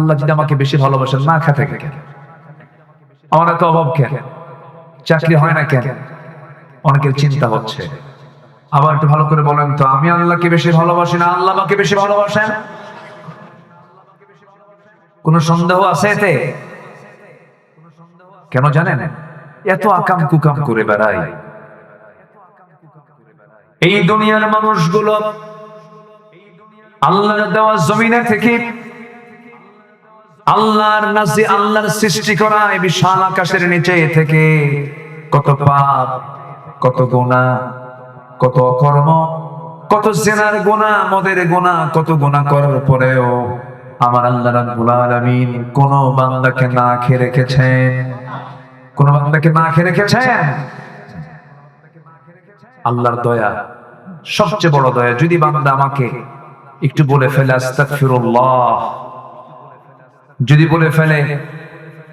আল্লাহ যদি আমাকে বেশি ভালোবাসেন, না খেতে কেন, আমার এত অভাব কেন, চাকরি হয় না কেন, অনেকের চিন্তা হচ্ছে। আবার একটু ভালো করে বলেন তো, আমি আল্লাহকে বেশি ভালোবাসি না আল্লাহ আমাকে বেশি ভালোবাসেন? কোন সন্দেহ আছে এতে? কেন জানেন? এত আকাম কুকাম করে বেড়াই এই দুনিয়ার মানুষগুলো আল্লাহর দেওয়া জমিনে থেকে, আল্লাহর সৃষ্টি করা এই বিশাল আকাশের নিচে থেকে কত পাপ, কত গুনাহ, কত অকর্ম, কত জিনার গুনাহ, মদের গুনাহ, কত গুনাহ করার পরেও আমার আল্লাহ রাব্বুল আলামিন কোন বান্দাকে না খেয়ে রেখেছেন? কোন বান্দাকে না খেয়ে রেখেছেন? আল্লাহর দয়া সবচেয়ে বড় দয়া। যদি বান্দা আমাকে একটু বলে ফেলে আস্তাগফিরুল্লাহ, যদি বলে ফেলে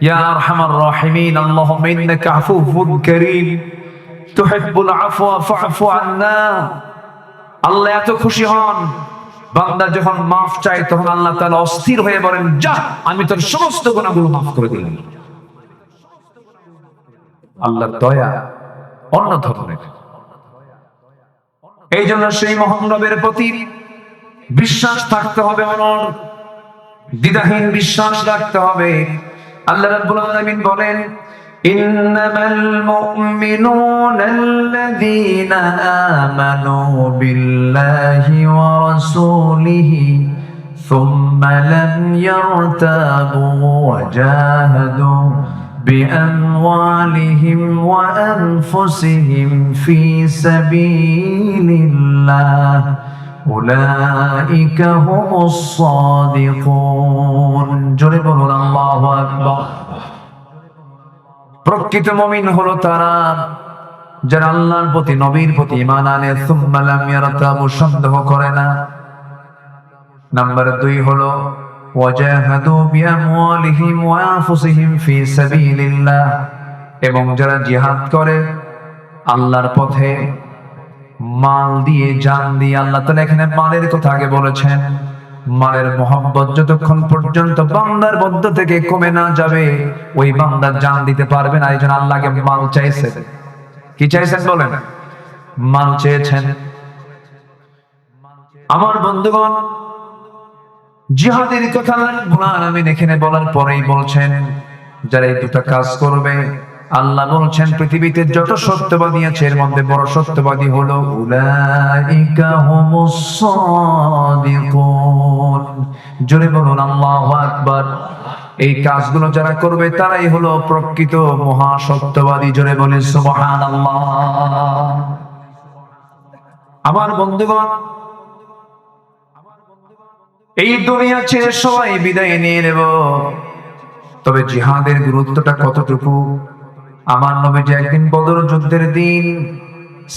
ইয়া আরহামার রাহিমিন আল্লাহুম্মা ইন্নাকা আফুউন কারীম তুহিব্বুল আফওয়া ফা'ফু আন্না, আল্লাহ এত খুশি হন বান্দা যখন মাফ চায়, তখন আল্লাহ তাআলা অস্থির হয়ে বলেন, যা আমি তোর সমস্ত গুনাহগুলো মাফ করে দিলাম। আল্লাহর দয়া অন্য ধরনের। এই জন্য সেই মহান রবের প্রতি বিশ্বাস থাকতে হবে, অনড় দ্বিধাহীন বিশ্বাস রাখতে হবে। আল্লাহ রাব্বুল আলামিন বলেন, ইন্নামাল মুমিনুনা আল্লাযীনা আমানু বিল্লাহি ওয়া রাসূলিহি সুম্মা লাম ইয়ারতাবু ওয়া জাহাদু বিআমওয়ালিহিম ওয়া আনফুসিহিম ফি সাবিলিল্লাহ উলাইকা হুমুস সাদিকুন। জোরে বলুন আল্লাহু আকবার। প্রকৃত মুমিন হলো তারা যারা আল্লাহর প্রতি, নবীর প্রতি ঈমান আনে, সুম্মা লাম ইয়ারতাবু, সন্দেহ করে না। নাম্বার 2 হলো ওয়াজাহাদু বিআমওয়ালিহিম ওয়া আনফুসিহিম ফি সাবিলিল্লাহ, এবং যারা জিহাদ করে আল্লাহর পথে মাল দিয়ে, জান দিয়ে। আল্লাহ তাআলা এখানে মালের কথা আগে বলেছেন। মালের মহব্বত যতক্ষণ পর্যন্ত বান্দার মধ্য থেকে কমে না যাবে, ওই বান্দা জান দিতে পারবে না। এইজন্য আল্লাহকে মাল চাইছেন। কি চাইছেন বলেন? মাল চেয়েছেন। আমার বন্ধুগণ, জিহাদের কথা আল্লাহ আমিন এখানে বলার পরেই বলছেন, যারা এই দুটো কাজ করবে, আল্লাহ বলছেন পৃথিবীতে যত সত্যবাদী আছে এর মধ্যে বড় সত্যবাদী হলো উলাইকা হুমুস সাদিকুন। জোরে বলুন আল্লাহু আকবার। এই কাজগুলো যারা করবে তারাই হলো প্রকৃত মহা সত্যবাদী। জোরে বলেন সুবহানাল্লাহ। আমার বন্ধুগণ, এই দুনিয়া ছেড়ে সবাই বিদায় নিয়ে নেব, তবে জিহাদের গুরুত্বটা কতটুকু? আমার নবীজি একদিন বদর যুদ্ধের দিন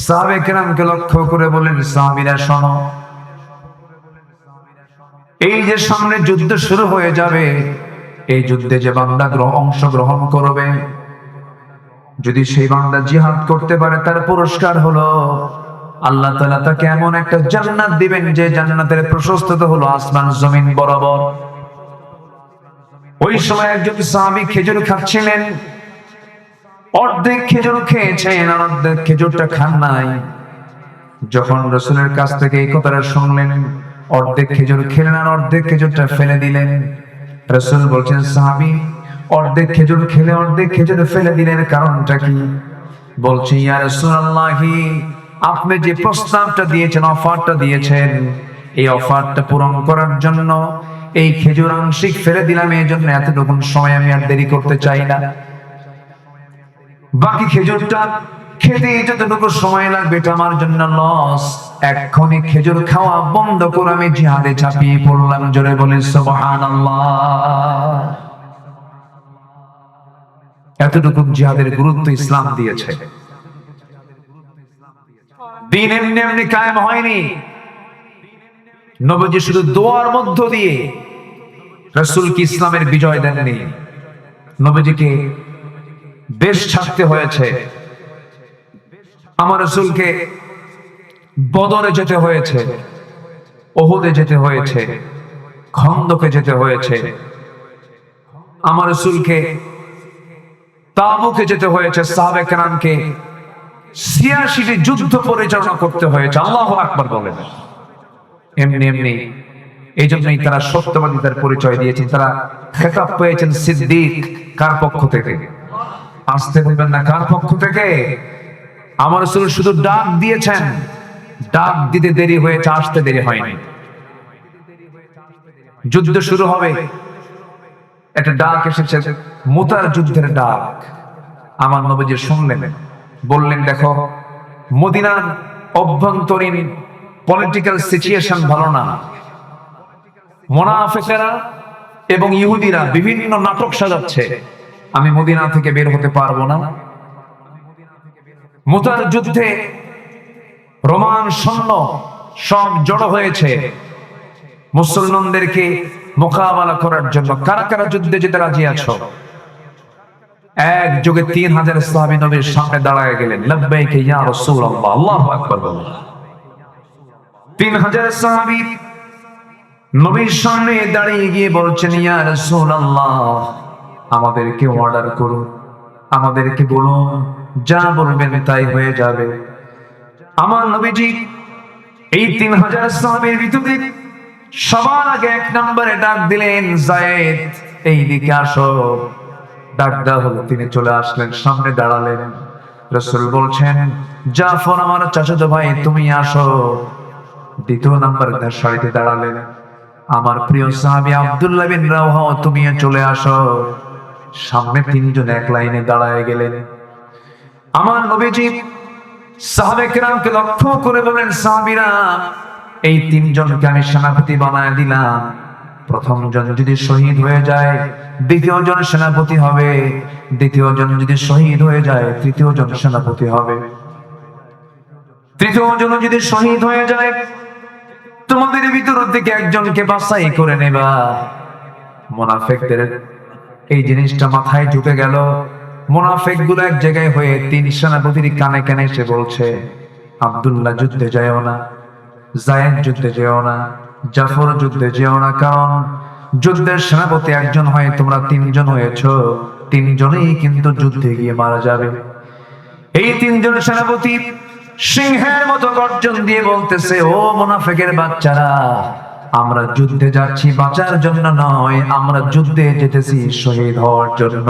সাহাবায়ে কেরামকে লক্ষ্য করে বলেন, সাহাবীরা শোনো, এই যে সামনে যুদ্ধ শুরু হয়ে যাবে, এই যুদ্ধে যে বান্দা অংশগ্রহণ করবে, যদি সেই বান্দা জিহাদ করতে পারে, তার পুরস্কার হলো আল্লাহ তাআলা তাকে এমন একটা জান্নাত দিবেন যে জান্নাতের প্রশস্ততা হলো আসমান জমিন বরাবর। ওই সময় একজন সাহাবী খেজুর খাচ্ছিলেন, অর্ধেক খেজুর খেয়েছেন আর অর্ধেক খেজুরটা খান নাই। যখন রাসূলের কাছ থেকে এই কথাটা শুনলেন, অর্ধেক খেজুর খেলেন আর অর্ধেক খেজুরটা ফেলে দিলেন। রাসূল বলছেন, সাহাবী অর্ধেক খেজুর খেলে অর্ধেক খেজুর ফেলে দিলেন, কারণটা কি? বলছে, ইয়া রাসূলুল্লাহ, আপনি যে প্রস্তাবটা দিয়েছেন, অফারটা দিয়েছেন, এই অফারটা পূরণ করার জন্য এই খেজুর আংশিক ফেলে দিলাম, এই জন্য এতটুকু সময় আমি আর দেরি করতে চাই না। বাকি খেজুরটা খেতে যতটুকু সময় লাগবে এটা আমার জন্য লস। এক্ষুনি খেজুর খাওয়া বন্ধ করে আমি জিহাদে ঝাঁপিয়ে পড়লাম। জোরে বলেন সুবহানাল্লাহ। এতটুকু জিহাদের গুরুত্ব ইসলাম দিয়েছে। দিন এমনি এমনি কায়েম হয়নি। নবীজি শুধু দোয়ার মধ্য দিয়ে রাসূলকে ইসলামের বিজয় দেননি, নবীজিকে দেশ ছাড়তে হয়েছে। আমার রাসূলকে বদরে যেতে হয়েছে, উহুদে যেতে হয়েছে, খন্দকে যেতে হয়েছে, আমার রাসূলকে তাবুকে যেতে হয়েছে, সাহাবে কেরামকে ৮৬টি যুদ্ধ পরিচালনা করতে হয়েছে। আল্লাহু আকবার বলেন। এমনি এমনি এই জন্যই তারা সত্যবাদীদের পরিচয় দিয়েছেন, তারা খেতাব পেয়েছেন সিদ্দিক। কার পক্ষ থেকে? আসতে বলবেন না, কার পক্ষ থেকে? আমার রাসূল শুধু ডাক দিয়েছেন, ডাক দিতে দেরি হয়েছে, আসতে দেরি হয়নি। যুদ্ধ শুরু হবে, একটা ডাক এসেছে, মুতার যুদ্ধের ডাক। আমার নবীজি শুনলেন, বললেন, দেখো মদিনার অভ্যন্তরীণ পলিটিক্যাল সিচুয়েশন ভালো না, মুনাফিকরা এবং ইহুদিরা বিভিন্ন নাটক সাজাচ্ছে, আমি মদিনা থেকে বের হতে পারবো না। মুতার যুদ্ধে রোমান সৈন্য সব জড়ো হয়েছে মুসলমানদেরকে মোকাবেলা করার জন্য। কারা কারা যুদ্ধে যেতে রাজি আছো? এক যোগে ৩০০০ সাহাবী নবীর সামনে দাঁড়ায় গেলেন, লাব্বাইক ইয়া রাসূলুল্লাহ, আল্লাহু আকবার বলেন। ৩০০০ সাহাবী নবীর সামনে দাঁড়িয়ে গিয়ে বলছেন, ইয়া রাসূলুল্লাহ, আমাদেরকে অর্ডার করুন, আমাদেরকে বলুন, যা বলবেন তাই হয়ে যাবে। আমার নবীজি এই ৩০০০ সাহাবীর ভিতরে সবার আগে ১ নম্বরে ডাক দিলেন, যায়েদ এইদিকে আসো। ডাক দেওয়া হলো, তিনি চলে আসলেন, সামনে দাঁড়ালেন। রাসূল বলছেন, জাফর আমার চাচাতো ভাই, তুমি আসো। ২য় নম্বরে সারিতে দাঁড়ালেন আমার প্রিয় সাহাবী আব্দুল্লাহ বিন রাওহা, তুমিও চলে আসো। সামনে ৩ জন এক লাইনে দাঁড়ায় গেলেন। আমার নবীজি সাহাবে কেরামকে লক্ষ্য করে বলেন, সাহাবীরা, এই ৩ জনকে আমি সেনাপতি বানায় দিলাম। প্রথম জন যদি শহীদ হয়ে যায়, দ্বিতীয় জন সেনাপতি হবে। দ্বিতীয় জন যদি শহীদ হয়ে যায়, তৃতীয় জন সেনাপতি হবে। তৃতীয় জন যদি শহীদ হয়ে যায়, তোমাদের ভিতর থেকে একজনকে বাছাই করে নেবা। মুনাফিকদের এই জিনিসটা মাথায় ঢুকে গেল। মুনাফিকগুলো এক জায়গায় হয়ে ৩ সেনাপতির কানে কানে এসে বলছে, আব্দুল্লাহ যুদ্ধে যাও না, যায়েদ যুদ্ধে যেও না, জাফর যুদ্ধে যেও না, কারণ যুদ্ধের সেনাপতি একজন হয়, তোমরা ৩ জন হয়েছো, ৩ জনেই কিন্তু যুদ্ধে গিয়ে মারা যাবে। এই ৩ জন সেনাপতি সিংহের মতো গর্জন দিয়ে বলতেছে, ও মুনাফিকের বাচ্চারা, আমরা যুদ্ধে যাচ্ছি বাঁচার জন্য নয়, আমরা যুদ্ধে যেতেছি শহীদ হওয়ার জন্য।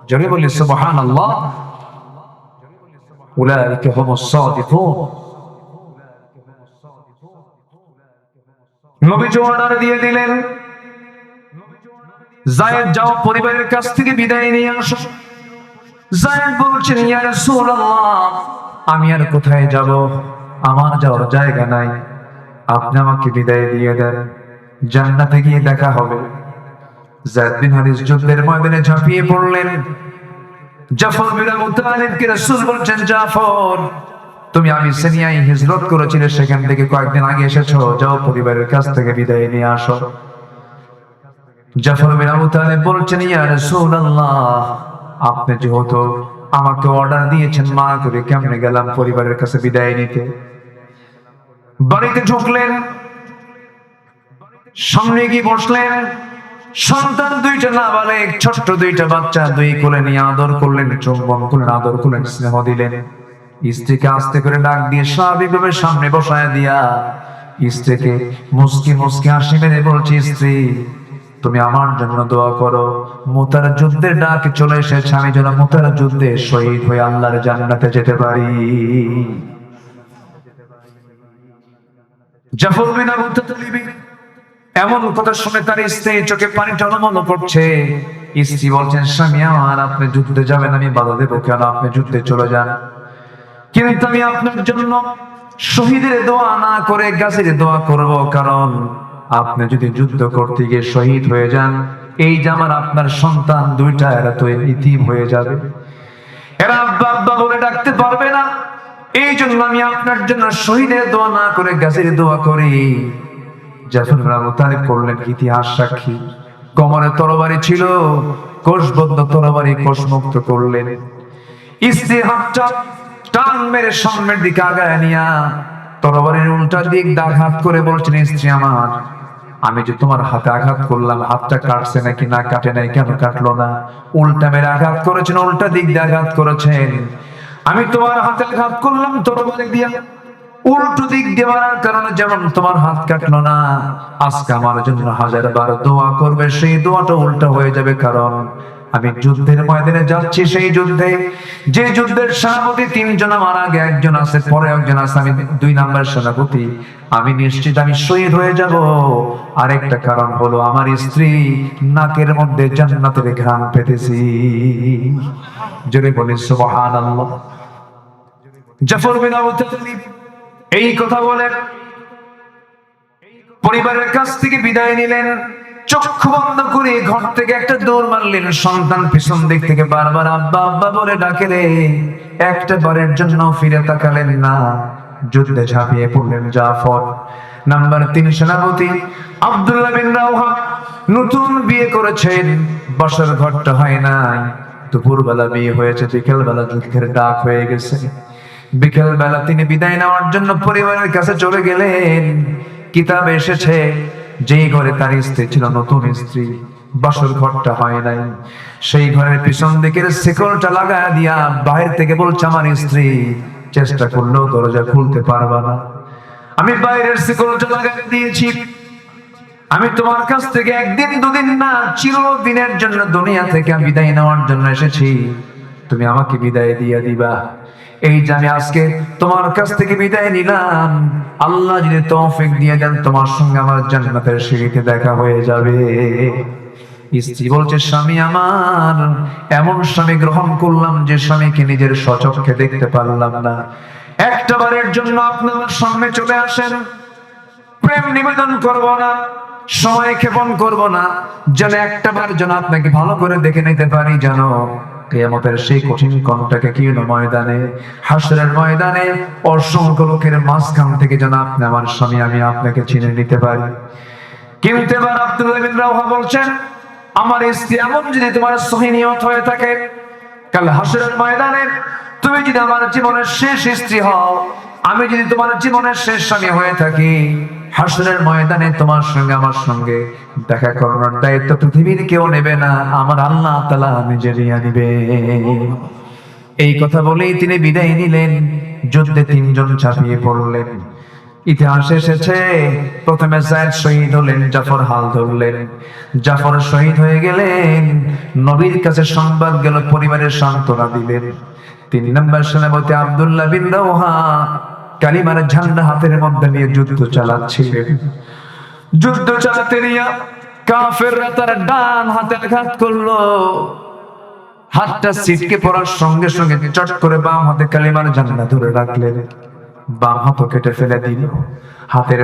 জোরে বলি সুবহানাল্লাহ। উলাইকা হুমুস সাদিকুন। নবীজি অর্ডার দিয়ে দিলেন, যায়েদ যাও, পরিবারের কাছ থেকে বিদায় নিয়ে আসো। যায়েদ বলছেন, ইয়া রাসূলুল্লাহ, আমি আর কোথায় যাব? আমার যাওয়ার জায়গা নাই, আপনি আমাকে বিদায় দিয়ে দেন, জান্নাতে গিয়ে দেখা হবে। যায়েদ বিন হারিস যুদ্ধের ময়দানে ঝাঁপিয়ে পড়লেন। জাফর বিন আবু তালিবকে রাসূল বলছেন, জাফর, তুমি আবিসিনিয়ায় হিজরত করেছিলে, সেখান থেকে কয়েকদিন আগে এসেছো, যাও পরিবারের কাছ থেকে বিদায় নিয়ে আসো। জাফর বিন আবু তালিব বলছেন, ইয়া রাসূলুল্লাহ, আপনি যেহেতু আমাকে অর্ডার দিয়েছেন, মা করে কেমনে গেলাম পরিবারের কাছে বিদায় নিতে। বাড়িতে ঢুকলেন, সামনে গিয়ে বসলেন। সন্তান ২টা নাবালেগ, ছোট্ট ২টা বাচ্চা, ২ কোলে নিয়ে আদর করলেন, চুম্বন করলেন, আদর করলেন, স্নেহ দিলেন। স্ত্রীকে আস্তে করে ডাক দিয়ে স্বাভাবিকভাবে সামনে বসায় দিয়া স্ত্রীকে মুস্কি মুস্কি হাসি মেরে বলছি, স্ত্রী, তুমি আমার জন্য দোয়া করো, মুতার যুদ্ধের ডাক চলে এসেছে, আমি যেন মুতার যুদ্ধে শহীদ হয়ে আল্লাহর জান্নাতে যেতে পারি। জাফর বিন আবু তালিব এমন কথা শুনে তার স্ত্রী চোখে পানি টলমল করছে। স্ত্রী বলছেন, স্বামী আমার, আপনি যুদ্ধে যাবেন, আমি বাধা দেবো কেন? আপনি যুদ্ধে চলে যান, কিন্তু আমি আপনার জন্য শহীদের দোয়া না করে গাছের দোয়া করব, কারণ আপনি যদি যুদ্ধ করতে গিয়ে শহীদ হয়ে যান, এই যে আমার আপনার সন্তান 2টা, এরা তো ইতিম হয়ে যাবে, এরা আব্বা আব্বা বলে ডাকতে পারবে না। এই জন্য আমি আপনার জন্য শহীদের দোয়া না করে গাছের দোয়া করি। জাফর বিন আবু তালিব করলেন ইতিহাস সাক্ষী, কোমরে তরবারি ছিল, কোষবদ্ধ তরবারি কোষমুক্ত করলেন। স্ত্রী হাতটা টান মেরে সামনের দিকে আগায় নিয়া তরবারির উল্টা দিক আঘাত করে বলছেন, স্ত্রী আমার, আমি যে তোমার হাতে আঘাত করলাম, হাতটা কাটছে নাকি না কাটে নাই, কেন কাটলো না? উল্টা মেরে আঘাত করেছেন, উল্টা দিক দিয়ে আঘাত করেছেন। আমি তোমার হাতে আঘাত করলাম তরবারি দিয়া, উল্টো দিক দিয়ে মারার কারণে যেমন তোমার হাত কাটলো না, আজকে আমার জন্য 1000 বার দোয়া করবে, সেই দোয়াটা উল্টা হয়ে যাবে। কারণ আমি যুদ্ধের ময়দানে যাচ্ছি, সেই যুদ্ধে যে যুদ্ধের সেনাপতি 3 জন মারা আগে একজন আছে, পরে একজন আছে, আমি 2 নাম্বার সেনাপতি, আমি নিশ্চিত আমি শহীদ হয়ে যাব। আরেকটা কারণ হলো আমার স্ত্রী নাকের মধ্যে জান্নাতের ঘ্রাণ পেতেছি। জোরে বলি সুবহানাল্লাহ। জাফর বিন আবু তালিব এই কথা বলে পরিবারের কাছ থেকে বিদায় নিলেন। চক্ষু বন্ধ করে ঘর থেকে একটা দৌড় মারলেন। সন্তান পিছন দিক থেকে বারবার আব্বা আব্বা বলে ডাকে রে, একটা বারের জন্য ফিরে তাকালেন না। যুদ্ধে ঝাঁপিয়ে পড়লেন জাফর। নাম্বার 3 সেনাপতি আব্দুল্লাহ বিন রাওহা নতুন বিয়ে করেছেন, বসার ঘরটা হয় নাই। দুপুরবেলা বিয়ে হয়েছে, বিকেলবেলা যুদ্ধের ডাক হয়ে গেছে। বিকেল বেলা তিনি বিদায় নেওয়ার জন্য পরিবারের কাছে চলে গেলেন। কিতাবে এসেছে যেই ঘরে তার স্ত্রী ছিল, নতুন স্ত্রী, বাসর ঘরটা হয় নাই, সেই ঘরের পিছন দিকের শিকলটা লাগায় দিয়া বাইরে থেকে বলছে আমার স্ত্রী, চেষ্টা করলেও দরজা খুলতে পারবা না, আমি বাইরের শিকলটা লাগাই দিয়েছি, আমি তোমার কাছ থেকে একদিন দুদিন না চিরদিনের জন্য দুনিয়া থেকে বিদায় নেওয়ার জন্য এসেছি, তুমি আমাকে বিদায় দিয়ে দিবা। এই জানি আজকে তোমার কাছ থেকে বিদায় নিলাম, আল্লাহ যদি তৌফিক দিয়ে দেন তোমার সঙ্গে আমার জান্নাতের সিঁড়িতে দেখা হয়ে যাবে। স্ত্রী বলছে স্বামী আমার, এমন স্বামী গ্রহণ করলাম যে স্বামীকে নিজের স্বচক্ষে দেখতে পারলাম না। একটা বারের জন্য আপনি আমার সামনে চলে আসেন, প্রেম নিবেদন করব না, সময় ক্ষেপণ করব না, যেন একটা বার যেন আপনাকে ভালো করে দেখে নিতে পারি, জানো কিয়ামতের সেই কঠিন কণ্ঠটাকে কি ময়দানে, হাসরের ময়দানে অসংখ্য লোকের মাঝখান থেকে যেন আপনি আমার স্বামী, আমি আপনাকে চিনে নিতে পারি। কিন্তু এবার আব্দুল্লাহ বিন রাওহা বলছেন আমার স্ত্রী এমন যদি তোমার সহি নিয়ত হয়ে থাকে, কাল হাসরের ময়দানে তুমি যদি আমার জীবনের শেষ স্ত্রী হও, আমি যদি তোমার জীবনের শেষ স্বামী হয়ে থাকি, হাসরের ময়দানে তোমার সঙ্গে আমার সঙ্গে দেখা করানোর দায়িত্ব পৃথিবীর কেউ নেবে না, আমার আল্লাহ তাআলা নিজে নিয়ে নিবে। এই কথা বলেই তিনি বিদায় নিলেন। যুদ্ধে 3 জন ঝাঁপিয়ে পড়লেন। ইতিহাসে এসেছে প্রথমে যায়েদ শহীদ হলেন, জাফর হাল ধরলেন। জাফর শহীদ হয়ে গেলেন, নবীর কাছে সংবাদ গেল, পরিবারের সান্ত্বনা দিলেন। 3 নম্বর সেনাপতি আব্দুল্লাহ বিন রাওহা কালিমার ঝান্ডা হাতের মধ্যে নিয়ে যুদ্ধ চালাচ্ছিলেন। যুদ্ধ চালাতে নিয়ে কাফেররা তার ডান হাতে আঘাত করলো। হাতটা ছিটকে পড়ার সঙ্গে সঙ্গে চট করে বাম হাতে কালিমার ঝান্ডা ধরে রাখলেন, বাম হাতও কেটে ফেলে দিল। হাতের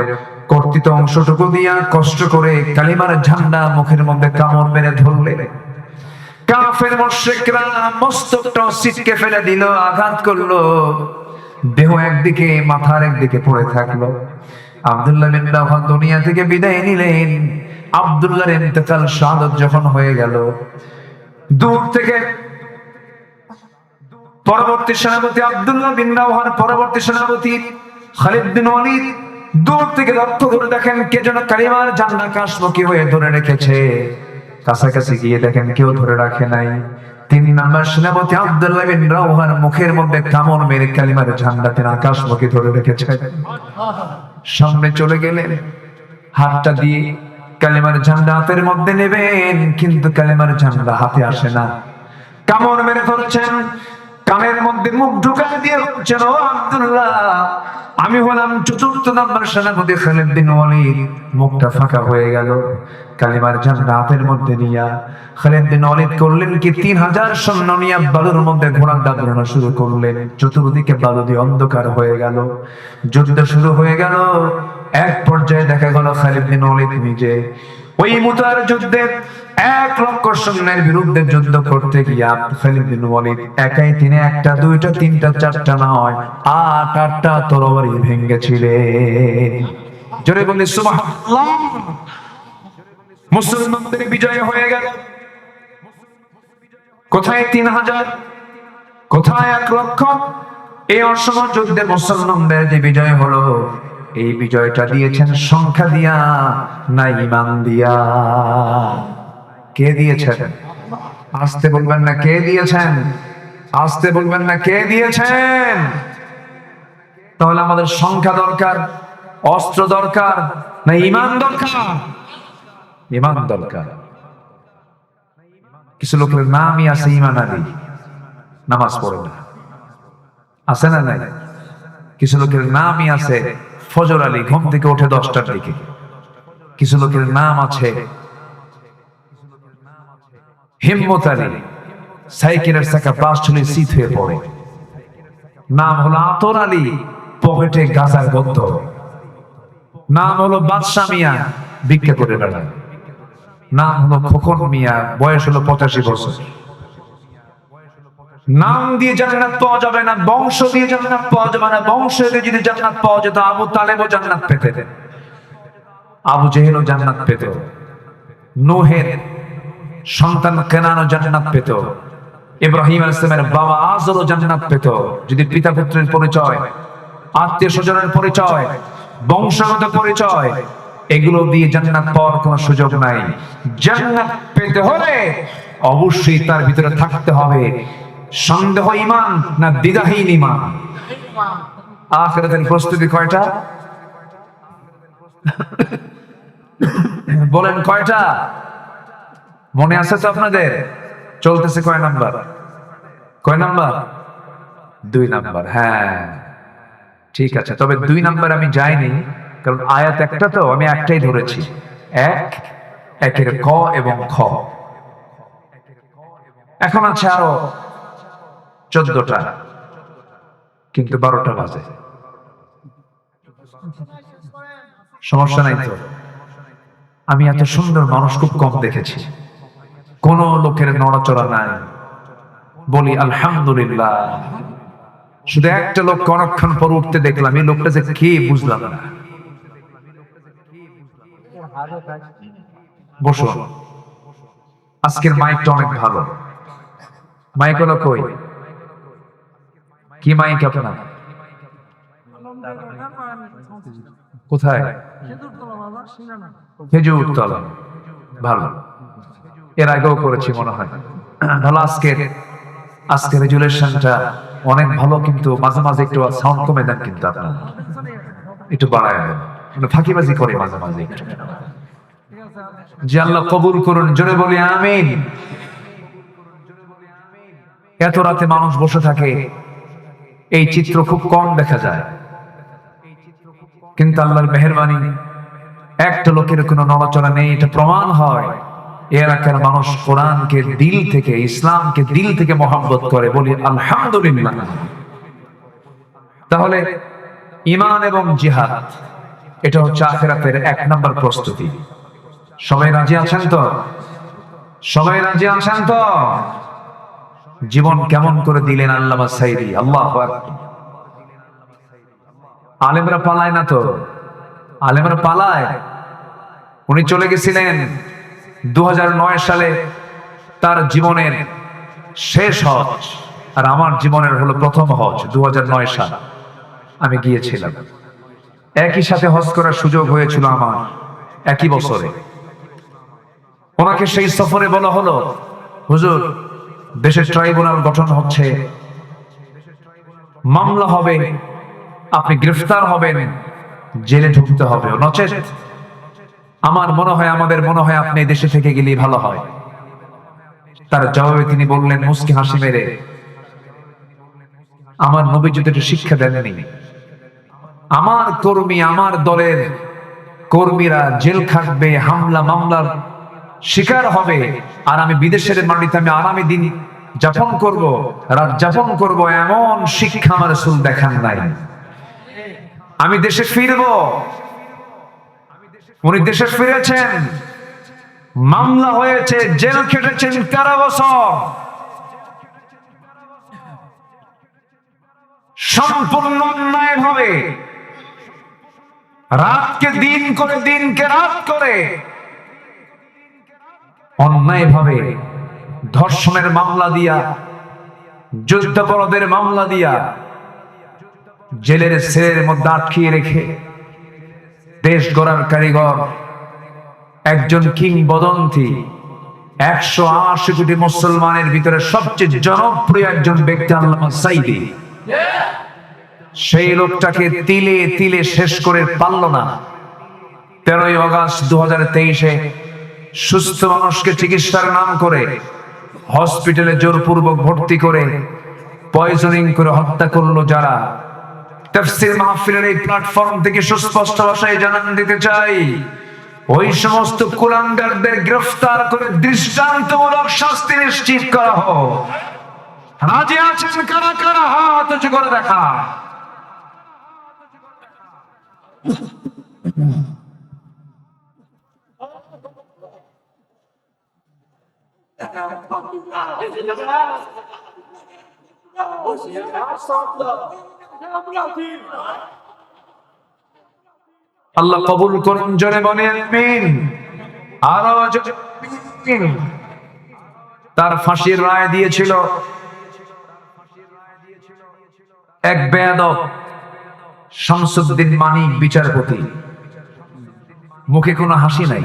কর্তিত অংশটুকু দিয়া কষ্ট করে কালিমার ঝান্ডা মুখের মধ্যে কামড় মেরে ধরলেন। কাফের মুশরিকরা মস্তকটা ছিটকে ফেলে দিল, আঘাত করলো, দেহ একদিকে মাথার একদিকে পড়ে থাকলো। আব্দুল্লাহ বিন রাওহা দুনিয়া থেকে বিদায় নিলেন। আব্দুল্লাহর ইন্তেকাল শাহাদাত যখন হয়ে গেল, দূর থেকে পরবর্তী সেনাপতি আব্দুল্লাহ বিন রাওহার পরবর্তী সেনাপতি খালিদ বিন ওয়ালিদ দূর থেকে লক্ষ্য করে দেখেন কে যেন কালিমার ঝান্ডা কাশমুখী হয়ে ধরে রেখেছে। কাছাকাছি গিয়ে দেখেন কেউ ধরে রাখে নাই। 3 নম্বর সেনাপতি আব্দুল্লাহ বিন রাওহার মুখের মধ্যে কামড় মেরে কালিমার ঝান্ডা তিনি আকাশমুখী ধরে রেখেছে। সামনে চলে গেলেন, হাতটা দিয়ে কালিমার ঝান্ডা হাতের মধ্যে নেবেন, কিন্তু কালিমার ঝান্ডা হাতে আসে না। কামড় মেরে ধরেছেন, কানের মধ্যে মুখ ঢুকায় দিয়ে বলছেন ও আব্দুল্লাহ, আমি হলাম 4র্থ নম্বর সেনাপতি খালিদ বিন ওয়ালিদ। মুখটা ফাঁকা হয়ে গেল। কালিমার ঝান্ডা হাতের মধ্যে নিয়া খালিদ বিন ওয়ালিদ করলেন কি 3000 সৈন্য নিয়ে বালুর মধ্যে ঘোড়া দাঁড়ানো শুরু করলেন। চতুর্দিকে বালু দিয়ে অন্ধকার হয়ে গেল, যুদ্ধ শুরু হয়ে গেল। এক পর্যায়ে দেখা গেল খালিদ বিন ওয়ালিদ নিজে ওই মুতার যুদ্ধে 1 লক্ষ সৈন্যের বিরুদ্ধে যুদ্ধ করতে গিয়া খালিদ বিন ওয়ালিদ একাই তিনি 1টা 2টা 3টা 4টা নয় 8টা তরবারি ভেঙেছিলেন। জোরে বলি সুবহানাল্লাহ। মুসলমানদের বিজয় হয়ে গেল। কোথায় 3000, কোথায় 1 লক্ষ? এই অসম যুদ্ধে মুসলমানদের যে বিজয় হলো, এই বিজয়টা দিয়েছেন সংখ্যা দিয়া না ইমান দিয়া? কে দিয়েছেন? আসতে বলবেন না কে দিয়েছেন? আসতে বলবেন না কে দিয়েছেন? তাহলে আমাদের সংখ্যা দরকার, অস্ত্র দরকার, না ইমান দরকার? ইমান দরকার। কিছু লোকের নামই আছে ইমান আলী, নামাজ পড়ে না, আছে না নাই? কিছু লোকের নামই আছে ফজর আলী, ঘুম থেকে ওঠে 10টার দিকে। কিছু লোকের নাম আছে হিম্মত আলী, সাইকেলের চাকা বাস্ট হলে শীত হয়ে পড়ে। নাম হলো আতর আলী, পকেটে গাজার গন্ধ। নাম হলো বাদশা মিয়া, ভিক্ষা করে বেড়ায়। নাম হলো খোকন মিয়া, বয়স হলো 85 বছর। নাম দিয়ে জান্নাত পাওয়া যাবে না, বংশ দিয়ে জান্নাত পাওয়া যাবে না। বংশ দিয়ে যদি জান্নাত পাওয়া যেত, আবু তালেবও জান্নাত পেতেন, আবু জেহেলও জান্নাত পেত, নূহের সন্তান কেনানও জান্নাত পেত, ইব্রাহিম আলাইহিস সালামের বাবা আজরও জান্নাত পেত। যদি পিতা পুত্রের পরিচয়, আত্মীয় স্বজনের পরিচয়, বংশগত পরিচয়, এগুলো দিয়ে জান্নাত পাওয়ার কোনো সুযোগ নাই। জান্নাত পেতে হলে অবশ্যই তার ভিতরে থাকতে হবে সন্দেহ ঈমান না দ্বিধাহীন ঈমান। আখিরাতের প্রস্তুতি কয়টা? বলেন কয়টা? মনে আছে তো আপনাদের? চলতেছে কয় নাম্বার? কয় নাম্বার? 2 নাম্বার। হ্যাঁ ঠিক আছে, তবে 2 নাম্বার আমি যাইনি, কারণ আয়াত একটা তো, আমি একটাই ধরেছি। একের ক এবং খ। এখন আছে আরো 14টা, কিন্তু 12টা বাজে। সমস্যা নাই তো? আমি এত সুন্দর মানুষ খুব কম দেখেছি, কোন লোকের নড়াচড়া নাই। বলি আলহামদুলিল্লাহ। শুধু একটা লোক অনেকক্ষণ পর উঠতে দেখলাম, এই লোকটা যে কে বুঝলাম না। বসুন। আজকের মাইকটা অনেক ভালো। মাইক হলো কই? কি মাইক আপনার? কোথায়? খেজুরতলা। ভালো, এর আগেও করেছি মনে হয়। ভালো। আজকের রেজুলেশনটা অনেক ভালো, কিন্তু মাঝে মাঝে একটু সাউন্ড কমে দেন, কিন্তু আপনার একটু বাড়ায় দেন, মানে ফাঁকিবাজি করে মাঝে মাঝে একটু। যে আল্লাহ কবুল করুন, জোরে বলি আমিন। এত রাতে মানুষ বসে থাকে, এই চিত্র খুব কম দেখা যায়, কিন্তু আল্লাহর মেহেরবানি একটা লোকের কোনো নড়াচড়া নেই। এটা প্রমাণ হয় এলাকার মানুষ কোরআনকে দিল থেকে, ইসলামকে দিল থেকে মহব্বত করে। বলি আলহামদুলিল্লাহ। তাহলে ঈমান এবং জিহাদ, এটা হচ্ছে আখিরাতের 1 নাম্বার প্রস্তুতি। সবাই রাজি আছেন তো? সবাই রাজি আছেন তো? জীবন কেমন করে দিলেন আল্লামা সাইদি, আল্লাহু আকবার। আলেমরা পালায় না তো? আলেমরা পালায়? উনি চলে গেছিলেন 2009 সালে, তার জীবনের শেষ হজ, আর আমার জীবনের হলো প্রথম হজ 2009 সাল। আমি গিয়েছিলাম, একই সাথে হজ করার সুযোগ হয়েছিল আমার, একই বছরে। ওনাকে সেই সফরে বলা হলো, হুজুর দেশের ট্রাইব্যুনাল গঠন হচ্ছে, মামলা হবে, আপনি গ্রেফতার হবেন, জেলে ঢুকতে হবে, নচেত আমাদের মনে হয় আপনি দেশে থেকে গেলেই ভালো হয়। তার জবাবে তিনি বললেন মুস্কি হাসি মেরে, আমার নবী যদি একটু শিক্ষা দেননি, আমার কর্মী, আমার দলের কর্মীরা জেল খাটবে, হামলা মামলার শিকার হবে, আর আমি বিদেশের মাটিতে আমি আরামে দিন যাপন করব, রাত যাপন করব, এমন শিক্ষা আমার রাসূল দেখান নাই। আমি দেশে ফিরব। উনি দেশে ফিরেছেন, মামলা হয়েছে, জেল খেটেছেন 13 বছর, সম্পূর্ণ অন্যায় ভাবে, রাতকে দিন করে, দিনকে রাত করে, অন্যায় ভাবে ধর্ষণের মামলা দিয়া, যুদ্ধাপরাধের মামলা দিয়া, জেলের সেলের মধ্যে আটকিয়ে রেখে দেশ গড়ার কারিগর, একজন কিংবদন্তি, 180 কোটি মুসলমানের ভিতরে সবচেয়ে জনপ্রিয় একজন ব্যক্তি আল্লামা সাঈদী। সেই লোকটাকে তিলে তিলে শেষ করে পারল না। 13ই আগস্ট 2023-এ সুস্থ মানুষকে চিকিৎসার নাম করে হসপিটালে জোরপূর্বক ভর্তি করে পয়জনিং করে হত্যা করলো যারা। তাফসীর মাহফিলের এই প্ল্যাটফর্ম থেকে সুস্পষ্ট ভাষায় জানান দিতে চাই, ওই সমস্ত কুলাঙ্গারদের গ্রেফতার করে দৃষ্টান্তমূলক শাস্তি নিশ্চিত করা হোক। রাজি আছেন কারা কারা? হাত উঁচু করে দেখা। আল্লাহ কবুল করুন, জোরে বলেন আমিন। আরো জোরে আমিন। তার ফাঁসির রায় দিয়েছিল এক বেয়াদব শামসুদ্দিন মানিক বিচারপতি। মুখে কোনো হাসি নাই,